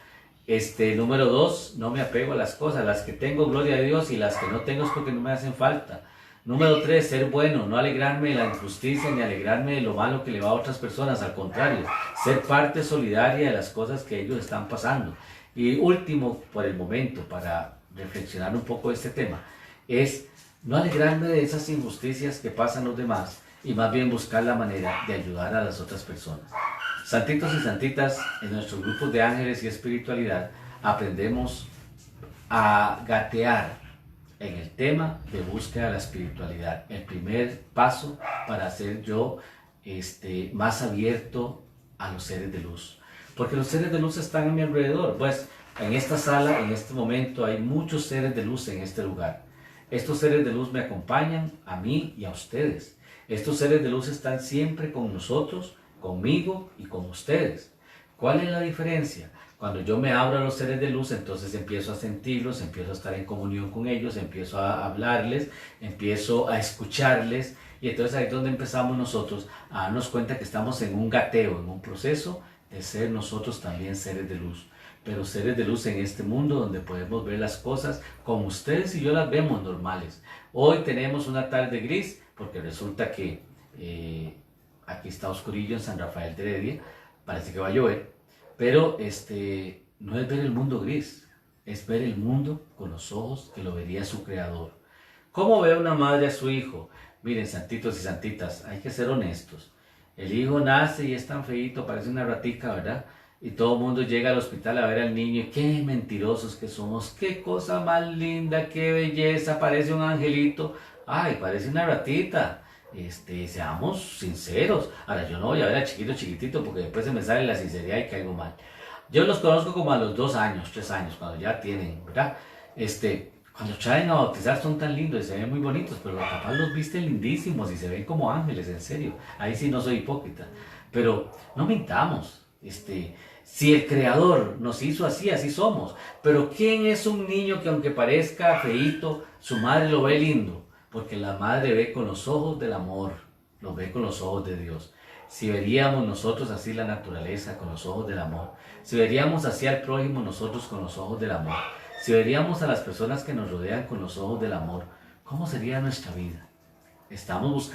Número 2, no me apego a las cosas, las que tengo, gloria a Dios, y las que no tengo es porque no me hacen falta. Número 3, ser bueno, no alegrarme de la injusticia ni alegrarme de lo malo que le va a otras personas, al contrario, ser parte solidaria de las cosas que ellos están pasando. Y último, por el momento, para reflexionar un poco de este tema, es no alegrarme de esas injusticias que pasan los demás y más bien buscar la manera de ayudar a las otras personas. Santitos y santitas, en nuestros grupos de ángeles y espiritualidad aprendemos a gatear en el tema de búsqueda de la espiritualidad. El primer paso para ser yo más abierto a los seres de luz. Porque los seres de luz están a mi alrededor. Pues en esta sala, en este momento, hay muchos seres de luz en este lugar. Estos seres de luz me acompañan a mí y a ustedes. Estos seres de luz están siempre con nosotros, conmigo y con ustedes. ¿Cuál es la diferencia? Cuando yo me abro a los seres de luz, entonces empiezo a sentirlos, empiezo a estar en comunión con ellos, empiezo a hablarles, empiezo a escucharles, y entonces ahí es donde empezamos nosotros a darnos cuenta que estamos en un gateo, en un proceso de ser nosotros también seres de luz. Pero seres de luz en este mundo donde podemos ver las cosas como ustedes y yo las vemos normales. Hoy tenemos una tarde gris porque resulta que aquí está oscurillo en San Rafael de Heredia, parece que va a llover, pero no es ver el mundo gris, es ver el mundo con los ojos que lo vería su creador. ¿Cómo ve una madre a su hijo? Miren, santitos y santitas, hay que ser honestos. El hijo nace y es tan feíto, parece una ratica, ¿verdad? Y todo el mundo llega al hospital a ver al niño y qué mentirosos que somos, qué cosa más linda, qué belleza, parece un angelito, ay, parece una ratita. Seamos sinceros. Ahora, yo no voy a ver a chiquito chiquitito porque después se me sale la sinceridad y caigo mal. Yo los conozco como a los 2 años, 3 años, cuando ya tienen, ¿verdad? Cuando traen a bautizar son tan lindos y se ven muy bonitos, pero los papás los visten lindísimos y se ven como ángeles, en serio. Ahí sí no soy hipócrita. Pero no mintamos. Si el Creador nos hizo así, así somos. Pero ¿quién es un niño que aunque parezca feíto, su madre lo ve lindo? Porque la madre ve con los ojos del amor, lo ve con los ojos de Dios. Si veríamos nosotros así la naturaleza con los ojos del amor, si veríamos así al prójimo nosotros con los ojos del amor, si veríamos a las personas que nos rodean con los ojos del amor, ¿cómo sería nuestra vida? Estamos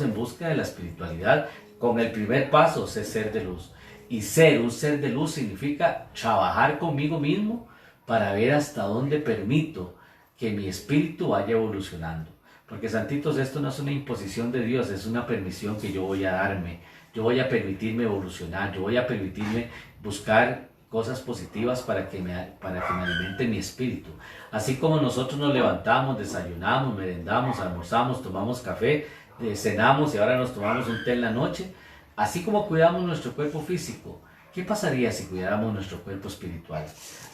en busca de la espiritualidad con el primer paso, ser de luz. Y ser un ser de luz significa trabajar conmigo mismo para ver hasta dónde permito que mi espíritu vaya evolucionando. Porque santitos, esto no es una imposición de Dios, es una permisión que yo voy a darme. Yo voy a permitirme evolucionar, yo voy a permitirme buscar cosas positivas para que me alimente mi espíritu. Así como nosotros nos levantamos, desayunamos, merendamos, almorzamos, tomamos café, cenamos y ahora nos tomamos un té en la noche, así como cuidamos nuestro cuerpo físico, ¿qué pasaría si cuidáramos nuestro cuerpo espiritual?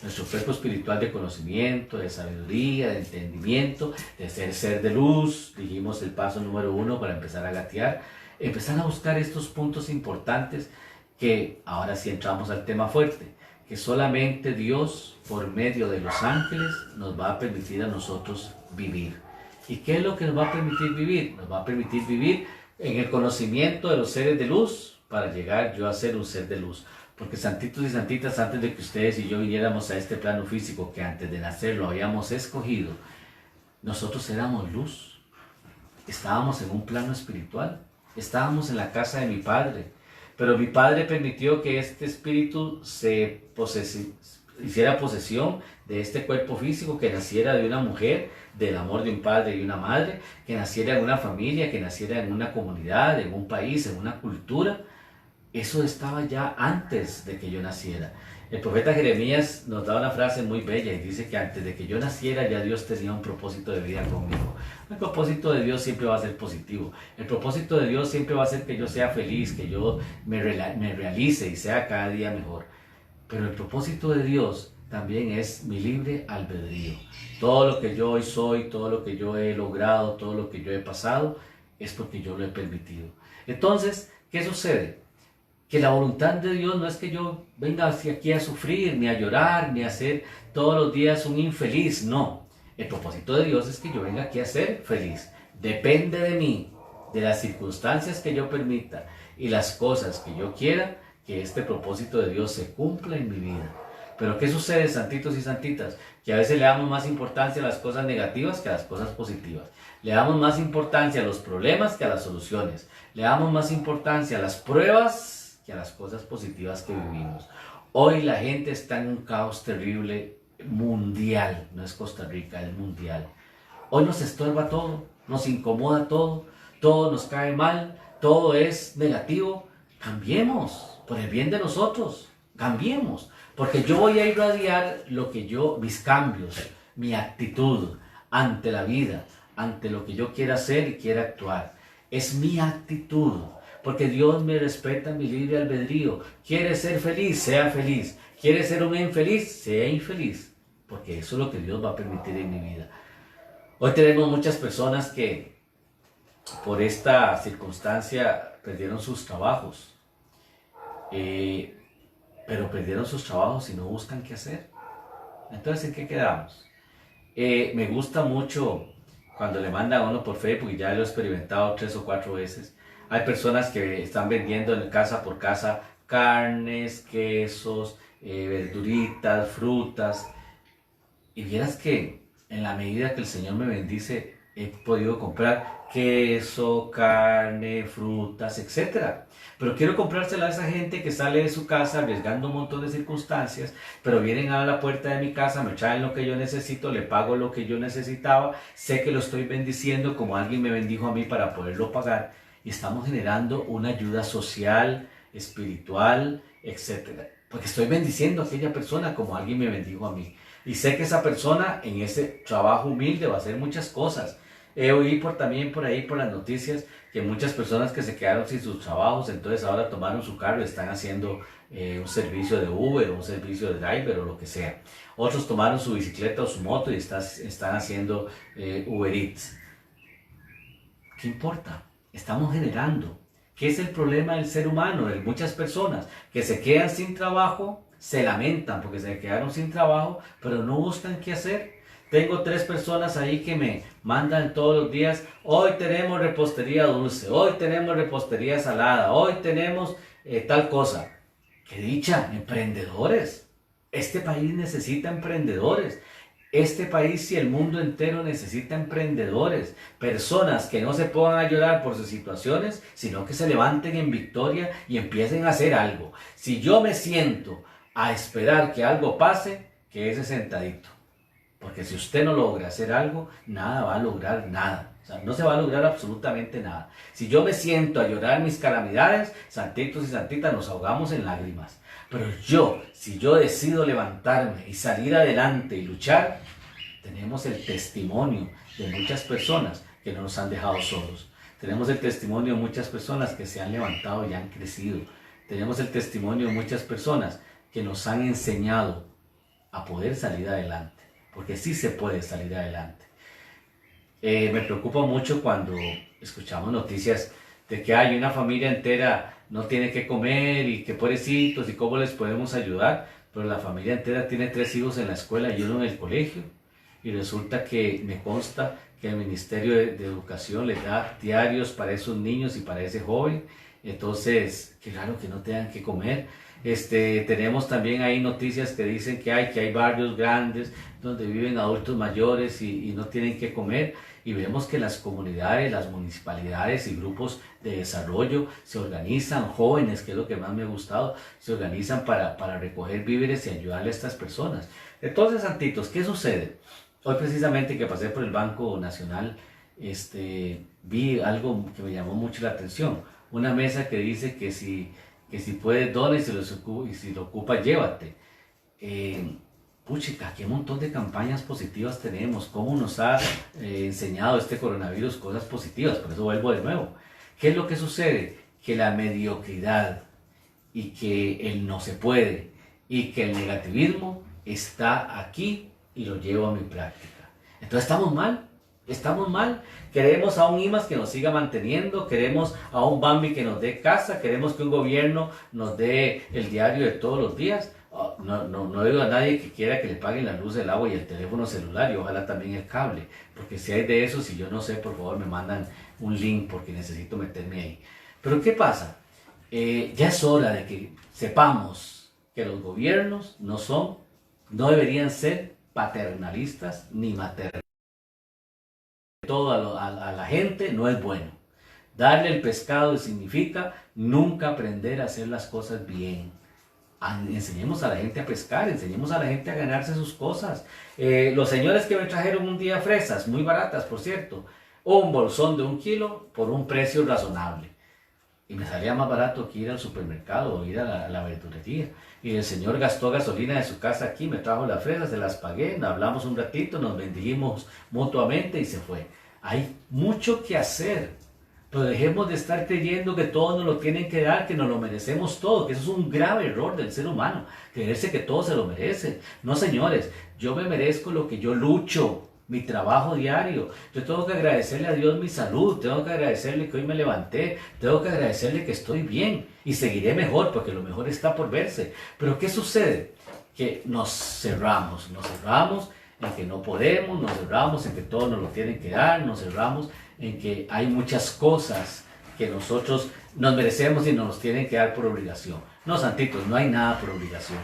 Nuestro cuerpo espiritual de conocimiento, de sabiduría, de entendimiento, de ser de luz. Dijimos el paso número 1 para empezar a gatear. Empezar a buscar estos puntos importantes que ahora sí entramos al tema fuerte. Que solamente Dios, por medio de los ángeles, nos va a permitir a nosotros vivir. ¿Y qué es lo que nos va a permitir vivir? Nos va a permitir vivir en el conocimiento de los seres de luz para llegar yo a ser un ser de luz. Porque santitos y santitas, antes de que ustedes y yo viniéramos a este plano físico que antes de nacer lo habíamos escogido, nosotros éramos luz. Estábamos en un plano espiritual. Estábamos en la casa de mi Padre. Pero mi Padre permitió que este espíritu hiciera posesión de este cuerpo físico, que naciera de una mujer, del amor de un padre y una madre, que naciera en una familia, que naciera en una comunidad, en un país, en una cultura. Eso estaba ya antes de que yo naciera. El profeta Jeremías nos da una frase muy bella y dice que antes de que yo naciera ya Dios tenía un propósito de vida conmigo. El propósito de Dios siempre va a ser positivo. El propósito de Dios siempre va a ser que yo sea feliz, que yo me realice y sea cada día mejor. Pero el propósito de Dios también es mi libre albedrío. Todo lo que yo hoy soy, todo lo que yo he logrado, todo lo que yo he pasado, es porque yo lo he permitido. Entonces, ¿qué sucede? Que la voluntad de Dios no es que yo venga hacia aquí a sufrir, ni a llorar, ni a ser todos los días un infeliz, no. El propósito de Dios es que yo venga aquí a ser feliz. Depende de mí, de las circunstancias que yo permita y las cosas que yo quiera, que este propósito de Dios se cumpla en mi vida. Pero ¿qué sucede, santitos y santitas? Que a veces le damos más importancia a las cosas negativas que a las cosas positivas. Le damos más importancia a los problemas que a las soluciones. Le damos más importancia a las pruebas que a las cosas positivas que vivimos. Hoy la gente está en un caos terrible mundial, no es Costa Rica, es mundial. Hoy nos estorba todo, nos incomoda todo, todo nos cae mal, todo es negativo. Cambiemos, por el bien de nosotros, cambiemos, porque yo voy a irradiar mis cambios, mi actitud ante la vida, ante lo que yo quiera hacer y quiera actuar. Es mi actitud, porque Dios me respeta mi libre albedrío. ¿Quiere ser feliz? Sea feliz. ¿Quiere ser un infeliz? Sea infeliz, porque eso es lo que Dios va a permitir en mi vida. Hoy tenemos muchas personas que por esta circunstancia perdieron sus trabajos, pero perdieron sus trabajos y no buscan qué hacer. Entonces, ¿en qué quedamos? Me gusta mucho cuando le mandan a uno por Facebook, y ya lo he experimentado 3 o 4 veces. Hay personas que están vendiendo en casa por casa carnes, quesos, verduritas, frutas. Y vieras que en la medida que el Señor me bendice, he podido comprar queso, carne, frutas, etc. Pero quiero comprársela a esa gente que sale de su casa arriesgando un montón de circunstancias, pero vienen a la puerta de mi casa, me traen lo que yo necesito, le pago lo que yo necesitaba, sé que lo estoy bendiciendo como alguien me bendijo a mí para poderlo pagar, y estamos generando una ayuda social, espiritual, etc. Porque estoy bendiciendo a aquella persona como alguien me bendijo a mí. Y sé que esa persona en ese trabajo humilde va a hacer muchas cosas. He oído también por ahí por las noticias que muchas personas que se quedaron sin sus trabajos, entonces ahora tomaron su carro y están haciendo un servicio de Uber o un servicio de driver o lo que sea. Otros tomaron su bicicleta o su moto y están haciendo Uber Eats. ¿Qué importa? Estamos generando. ¿Qué es el problema del ser humano? De muchas personas que se quedan sin trabajo, se lamentan porque se quedaron sin trabajo, pero no buscan qué hacer. Tengo 3 personas ahí que me mandan todos los días: hoy tenemos repostería dulce, hoy tenemos repostería salada, hoy tenemos tal cosa. ¡Qué dicha! Emprendedores. Este país necesita emprendedores. Este país y el mundo entero necesita emprendedores, personas que no se pongan a llorar por sus situaciones, sino que se levanten en victoria y empiecen a hacer algo. Si yo me siento a esperar que algo pase, quédese sentadito. Porque si usted no logra hacer algo, nada va a lograr nada. O sea, no se va a lograr absolutamente nada. Si yo me siento a llorar mis calamidades, santitos y santitas, nos ahogamos en lágrimas. Pero si yo decido levantarme y salir adelante y luchar, tenemos el testimonio de muchas personas que no nos han dejado solos. Tenemos el testimonio de muchas personas que se han levantado y han crecido. Tenemos el testimonio de muchas personas que nos han enseñado a poder salir adelante. Porque sí se puede salir adelante. Me preocupa mucho cuando escuchamos noticias de que hay una familia entera no tiene que comer y que pobrecitos y cómo les podemos ayudar, pero la familia entera tiene 3 hijos en la escuela y uno en el colegio, y resulta que me consta que el Ministerio de Educación les da diarios para esos niños y para ese joven. Entonces, qué raro que no tengan que comer. Tenemos también ahí noticias que dicen que hay barrios grandes donde viven adultos mayores y no tienen que comer, y vemos que las comunidades, las municipalidades y grupos de desarrollo se organizan, jóvenes, que es lo que más me ha gustado, se organizan para recoger víveres y ayudarle a estas personas. Entonces, santitos, ¿qué sucede? Hoy precisamente que pasé por el Banco Nacional, vi algo que me llamó mucho la atención, una mesa que dice que si puedes dona y si lo ocupa, llévate. Puchica, qué montón de campañas positivas tenemos, cómo nos ha enseñado este coronavirus cosas positivas. Por eso vuelvo de nuevo. ¿Qué es lo que sucede? Que la mediocridad y que el no se puede y que el negativismo está aquí y lo llevo a mi práctica. Entonces estamos mal. Queremos a un IMAS que nos siga manteniendo, queremos a un Bambi que nos dé casa, queremos que un gobierno nos dé el diario de todos los días. No digo a nadie que quiera que le paguen la luz, el agua y el teléfono celular, y ojalá también el cable, porque si hay de eso, si yo no sé, por favor me mandan un link porque necesito meterme ahí. Pero ¿qué pasa? Ya es hora de que sepamos que los gobiernos no deberían ser paternalistas ni maternalistas. Todo a la gente no es bueno. Darle el pescado significa nunca aprender a hacer las cosas bien. Enseñemos a la gente a pescar, enseñemos a la gente a ganarse sus cosas. Los señores que me trajeron un día fresas, muy baratas por cierto, un bolsón de 1 kilo por un precio razonable. y me salía más barato que ir al supermercado o ir a la verdulería. Y el señor gastó gasolina de su casa aquí, me trajo las fresas, se las pagué, hablamos un ratito, nos bendijimos mutuamente y se fue. Hay mucho que hacer, pero dejemos de estar creyendo que todo nos lo tienen que dar, que nos lo merecemos todo, que eso es un grave error del ser humano, creerse que todo se lo merece. No, señores, yo me merezco lo que yo lucho, mi trabajo diario. Yo tengo que agradecerle a Dios mi salud, tengo que agradecerle que hoy me levanté, tengo que agradecerle que estoy bien y seguiré mejor porque lo mejor está por verse. Pero ¿qué sucede? Que nos cerramos en que no podemos, nos cerramos en que todo nos lo tienen que dar, nos cerramos en que hay muchas cosas que nosotros nos merecemos y nos los tienen que dar por obligación. No, santitos, no hay nada por obligación.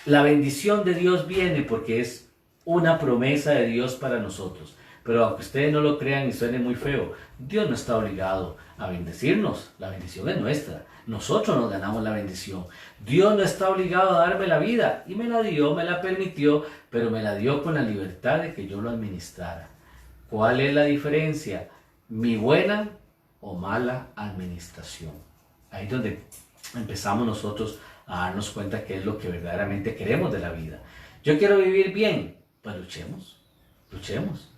La bendición de Dios viene porque es una promesa de Dios para nosotros. Pero aunque ustedes no lo crean y suene muy feo, Dios no está obligado a bendecirnos. La bendición es nuestra. Nosotros nos ganamos la bendición. Dios no está obligado a darme la vida. Y me la dio, me la permitió, pero me la dio con la libertad de que yo lo administrara. ¿Cuál es la diferencia? Mi buena o mala administración. Ahí es donde empezamos nosotros a darnos cuenta qué es lo que verdaderamente queremos de la vida. Yo quiero vivir bien. Pues luchemos.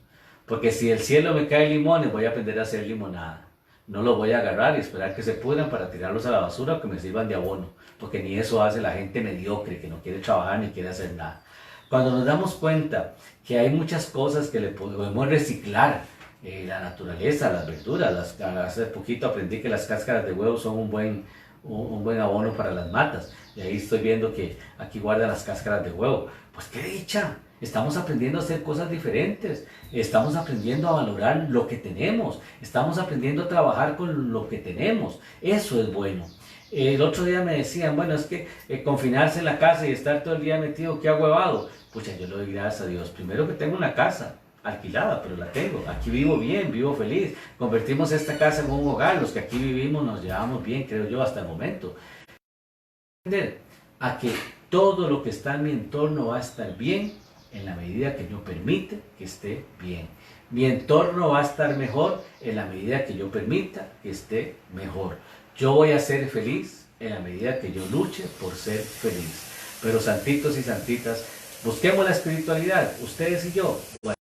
Porque si del cielo me caen limones, voy a aprender a hacer limonada. No los voy a agarrar y esperar que se pudran para tirarlos a la basura o que me sirvan de abono. Porque ni eso hace la gente mediocre que no quiere trabajar ni quiere hacer nada. Cuando nos damos cuenta que hay muchas cosas que le podemos reciclar, la naturaleza, las verduras, hace poquito aprendí que las cáscaras de huevo son un buen abono para las matas. Y ahí estoy viendo que aquí guardan las cáscaras de huevo. Pues qué dicha. Estamos aprendiendo a hacer cosas diferentes, estamos aprendiendo a valorar lo que tenemos, estamos aprendiendo a trabajar con lo que tenemos, eso es bueno. El otro día me decían, bueno, es que confinarse en la casa y estar todo el día metido, qué agüevado. Pues ya yo le doy gracias a Dios, primero que tengo una casa alquilada, pero la tengo, aquí vivo bien, vivo feliz, convertimos esta casa en un hogar, los que aquí vivimos nos llevamos bien, creo yo, hasta el momento. Aprender a que todo lo que está en mi entorno va a estar bien, en la medida que yo permita que esté bien. Mi entorno va a estar mejor en la medida que yo permita que esté mejor. Yo voy a ser feliz en la medida que yo luche por ser feliz. Pero santitos y santitas, busquemos la espiritualidad, ustedes y yo. Bueno,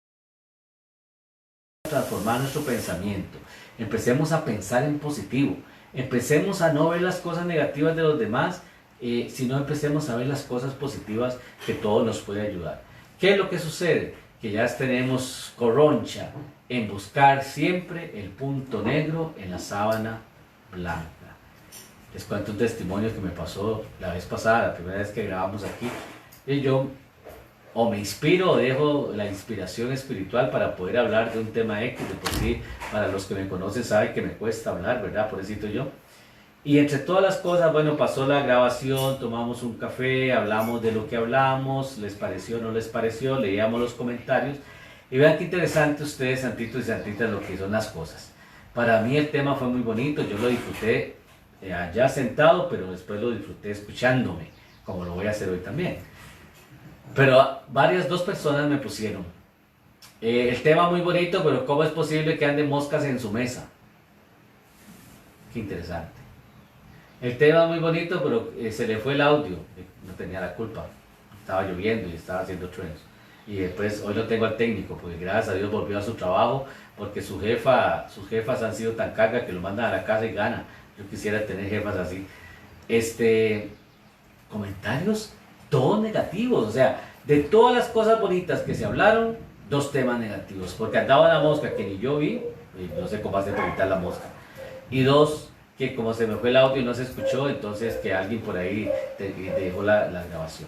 transformar nuestro pensamiento. Empecemos a pensar en positivo. Empecemos a no ver las cosas negativas de los demás, sino empecemos a ver las cosas positivas que todo nos puede ayudar. ¿Qué es lo que sucede? Que ya tenemos corroncha en buscar siempre el punto negro en la sábana blanca. Les cuento un testimonio que me pasó la vez pasada, la primera vez que grabamos aquí. Y yo o me inspiro o dejo la inspiración espiritual para poder hablar de un tema X. De por sí, para los que me conocen saben que me cuesta hablar, ¿verdad? Por eso yo. Y entre todas las cosas, bueno, pasó la grabación, tomamos un café, hablamos de lo que hablamos, les pareció, no les pareció, leíamos los comentarios. Y vean qué interesante ustedes, santitos y santitas, lo que son las cosas. Para mí el tema fue muy bonito, yo lo disfruté allá sentado, pero después lo disfruté escuchándome, como lo voy a hacer hoy también. Pero dos personas me pusieron, el tema muy bonito, pero ¿cómo es posible que anden moscas en su mesa? Qué interesante. El tema muy bonito, pero se le fue el audio, no tenía la culpa, estaba lloviendo y estaba haciendo truenos. Y después hoy lo tengo al técnico, porque gracias a Dios volvió a su trabajo, porque sus jefas han sido tan cargas que lo mandan a la casa y gana. Yo quisiera tener jefas así. Comentarios todos negativos, o sea, de todas las cosas bonitas que se hablaron, 2 temas negativos, porque andaba la mosca que ni yo vi, y no sé cómo hacer para evitar la mosca, y 2, que como se me fue el audio y no se escuchó, entonces que alguien por ahí dejó la grabación.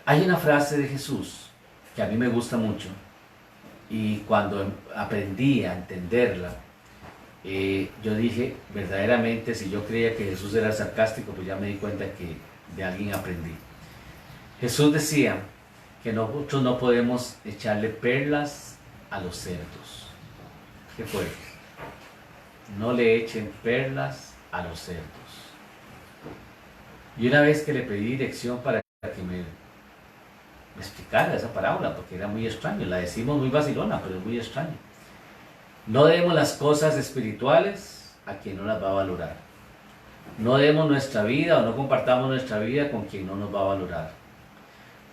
Hay una frase de Jesús que a mí me gusta mucho, y cuando aprendí a entenderla, yo dije, verdaderamente, si yo creía que Jesús era sarcástico, pues ya me di cuenta que de alguien aprendí. Jesús decía que nosotros no podemos echarle perlas a los cerdos. ¿Qué fue? No le echen perlas a los cerdos. Y una vez que le pedí dirección para que me explicara esa parábola, porque era muy extraño, la decimos muy vacilona, pero es muy extraño. No demos las cosas espirituales a quien no las va a valorar. No demos nuestra vida o no compartamos nuestra vida con quien no nos va a valorar.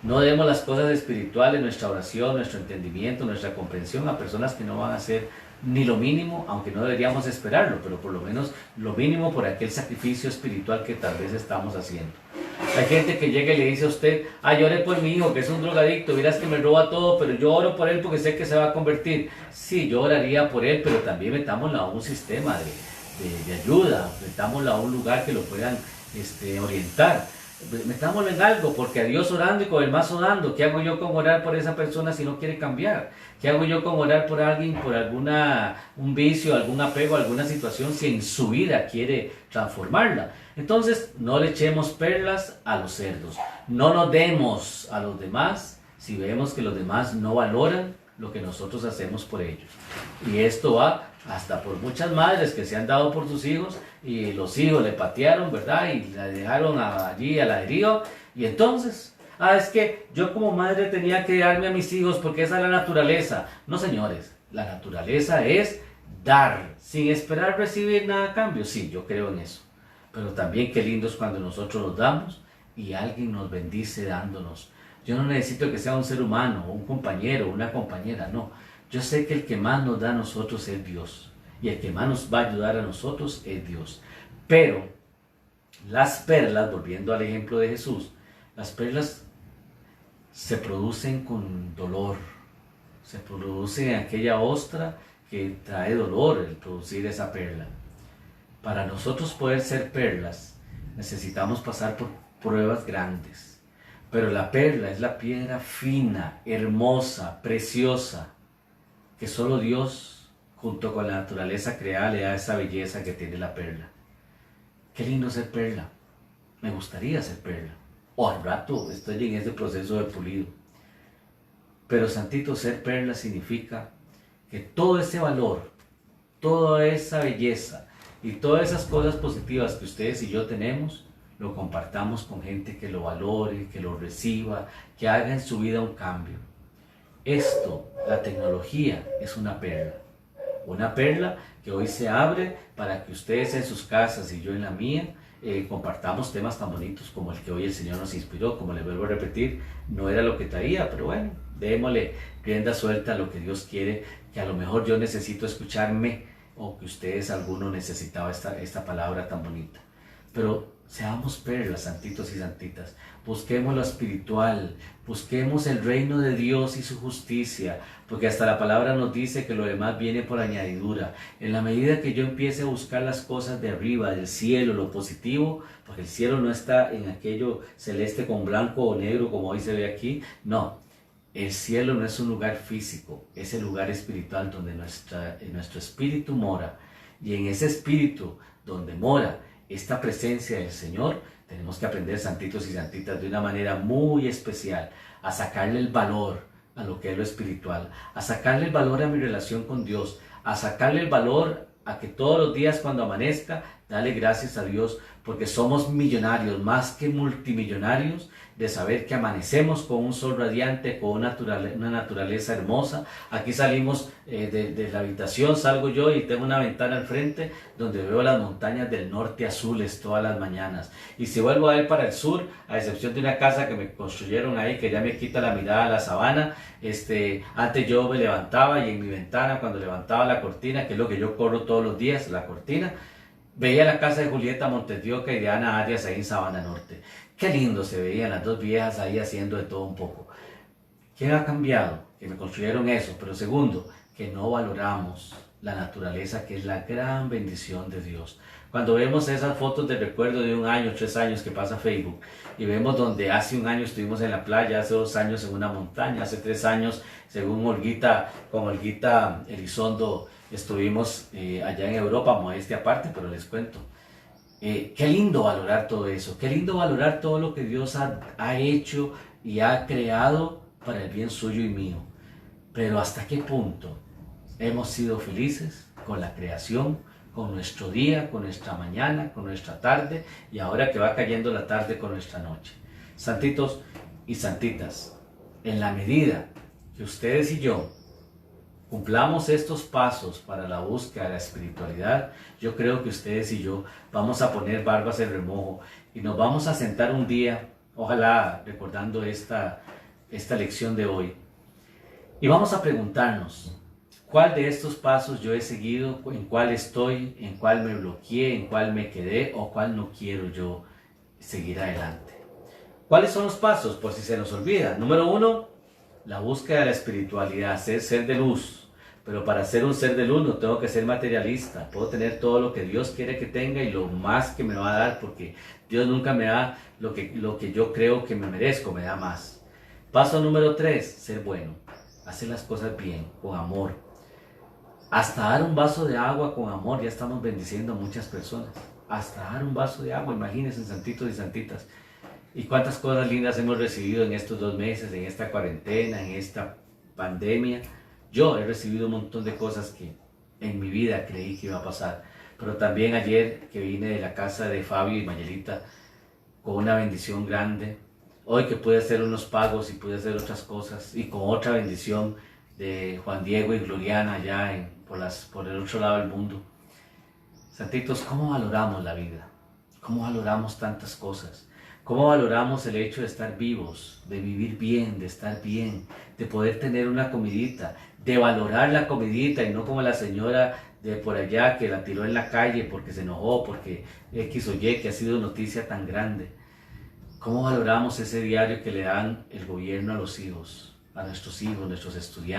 No demos las cosas espirituales, nuestra oración, nuestro entendimiento, nuestra comprensión a personas que no van a hacer ni lo mínimo, aunque no deberíamos esperarlo, pero por lo menos lo mínimo por aquel sacrificio espiritual que tal vez estamos haciendo. Hay gente que llega y le dice a usted, yo oré por mi hijo que es un drogadicto, miras que me roba todo, pero yo oro por él porque sé que se va a convertir. Sí, yo oraría por él, pero también metámoslo a un sistema de ayuda, metámoslo a un lugar que lo puedan orientar. Metámoslo en algo, porque a Dios orando y con el más orando. ¿Qué hago yo con orar por esa persona si no quiere cambiar? ¿Qué hago yo con orar por alguien por un vicio, algún apego, alguna situación si en su vida quiere transformarla? Entonces, no le echemos perlas a los cerdos. No nos demos a los demás si vemos que los demás no valoran lo que nosotros hacemos por ellos. Y esto va hasta por muchas madres que se han dado por sus hijos y los hijos le patearon, ¿verdad? Y la dejaron allí a la deriva. Y entonces, es que yo como madre tenía que darme a mis hijos porque esa es la naturaleza. No, señores, la naturaleza es dar sin esperar recibir nada a cambio. Sí, yo creo en eso. Pero también qué lindo es cuando nosotros nos damos y alguien nos bendice dándonos. Yo no necesito que sea un ser humano, un compañero, una compañera, no. Yo sé que el que más nos da a nosotros es Dios. Y el que más nos va a ayudar a nosotros es Dios. Pero las perlas, volviendo al ejemplo de Jesús, las perlas se producen con dolor. Se produce en aquella ostra que trae dolor el producir esa perla. Para nosotros poder ser perlas, necesitamos pasar por pruebas grandes. Pero la perla es la piedra fina, hermosa, preciosa, que solo Dios, junto con la naturaleza creada, le da esa belleza que tiene la perla. Qué lindo ser perla. Me gustaría ser perla. O al rato estoy en ese proceso de pulido. Pero, santito, ser perla significa que todo ese valor, toda esa belleza y todas esas cosas positivas que ustedes y yo tenemos, lo compartamos con gente que lo valore, que lo reciba, que haga en su vida un cambio. Esto, la tecnología, es una perla. Una perla que hoy se abre para que ustedes en sus casas y yo en la mía compartamos temas tan bonitos como el que hoy el Señor nos inspiró. Como les vuelvo a repetir, no era lo que traía, pero bueno, démosle rienda suelta a lo que Dios quiere, que a lo mejor yo necesito escucharme o que ustedes alguno necesitaba esta palabra tan bonita. Pero seamos perlas, santitos y santitas. Busquemos lo espiritual, busquemos el reino de Dios y su justicia, porque hasta la palabra nos dice que lo demás viene por añadidura. En la medida que yo empiece a buscar las cosas de arriba, del cielo, lo positivo, porque el cielo no está en aquello celeste con blanco o negro como hoy se ve aquí, no. El cielo no es un lugar físico, es el lugar espiritual donde nuestro espíritu mora. Y en ese espíritu donde mora esta presencia del Señor, tenemos que aprender, santitos y santitas, de una manera muy especial, a sacarle el valor a lo que es lo espiritual, a sacarle el valor a mi relación con Dios, a sacarle el valor a que todos los días cuando amanezca, dale gracias a Dios, porque somos millonarios, más que multimillonarios, de saber que amanecemos con un sol radiante, con una naturaleza hermosa. Aquí salimos de la habitación, salgo yo y tengo una ventana al frente donde veo las montañas del norte azules todas las mañanas. Y si vuelvo a ir para el sur, a excepción de una casa que me construyeron ahí, que ya me quita la mirada a la sabana, antes yo me levantaba y en mi ventana, cuando levantaba la cortina, que es lo que yo corro todos los días, la cortina, veía la casa de Julieta Montes de Oca y de Ana Arias ahí en Sabana Norte. Qué lindo se veían las dos viejas ahí haciendo de todo un poco. ¿Qué ha cambiado? Que me construyeron eso. Pero segundo, que no valoramos la naturaleza, que es la gran bendición de Dios. Cuando vemos esas fotos de recuerdo de 1 año, 3 años que pasa Facebook, y vemos donde hace 1 año estuvimos en la playa, hace 2 años en una montaña, hace 3 años, según con Olguita Elizondo, estuvimos allá en Europa, modestia aparte, pero les cuento. Qué lindo valorar todo eso, qué lindo valorar todo lo que Dios ha hecho y ha creado para el bien suyo y mío. Pero ¿hasta qué punto hemos sido felices con la creación, con nuestro día, con nuestra mañana, con nuestra tarde y ahora que va cayendo la tarde con nuestra noche? Santitos y santitas, en la medida que ustedes y yo cumplamos estos pasos para la búsqueda de la espiritualidad, yo creo que ustedes y yo vamos a poner barbas en remojo y nos vamos a sentar un día, ojalá recordando esta lección de hoy, y vamos a preguntarnos, ¿cuál de estos pasos yo he seguido? ¿En cuál estoy? ¿En cuál me bloqueé? ¿En cuál me quedé? ¿O cuál no quiero yo seguir adelante? ¿Cuáles son los pasos? Por si se nos olvida. Número 1, la búsqueda de la espiritualidad, ser de luz. Pero para ser un ser de luz no tengo que ser materialista. Puedo tener todo lo que Dios quiere que tenga y lo más que me va a dar, porque Dios nunca me da lo que yo creo que me merezco, me da más. Paso número 3, ser bueno. Hacer las cosas bien, con amor. Hasta dar un vaso de agua con amor, ya estamos bendiciendo a muchas personas. Hasta dar un vaso de agua, imagínense, santitos y santitas. Y cuántas cosas lindas hemos recibido en estos 2 meses, en esta cuarentena, en esta pandemia. Yo he recibido un montón de cosas que en mi vida creí que iba a pasar. Pero también ayer que vine de la casa de Fabio y Mayelita con una bendición grande. Hoy que pude hacer unos pagos y pude hacer otras cosas. Y con otra bendición de Juan Diego y Gloriana allá por el otro lado del mundo. Santitos, ¿cómo valoramos la vida? ¿Cómo valoramos tantas cosas? ¿Cómo valoramos el hecho de estar vivos, de vivir bien, de estar bien, de poder tener una comidita, de valorar la comidita y no como la señora de por allá que la tiró en la calle porque se enojó, porque X o Y, que ha sido noticia tan grande? ¿Cómo valoramos ese diario que le dan el gobierno a los hijos, a nuestros hijos, nuestros estudiantes?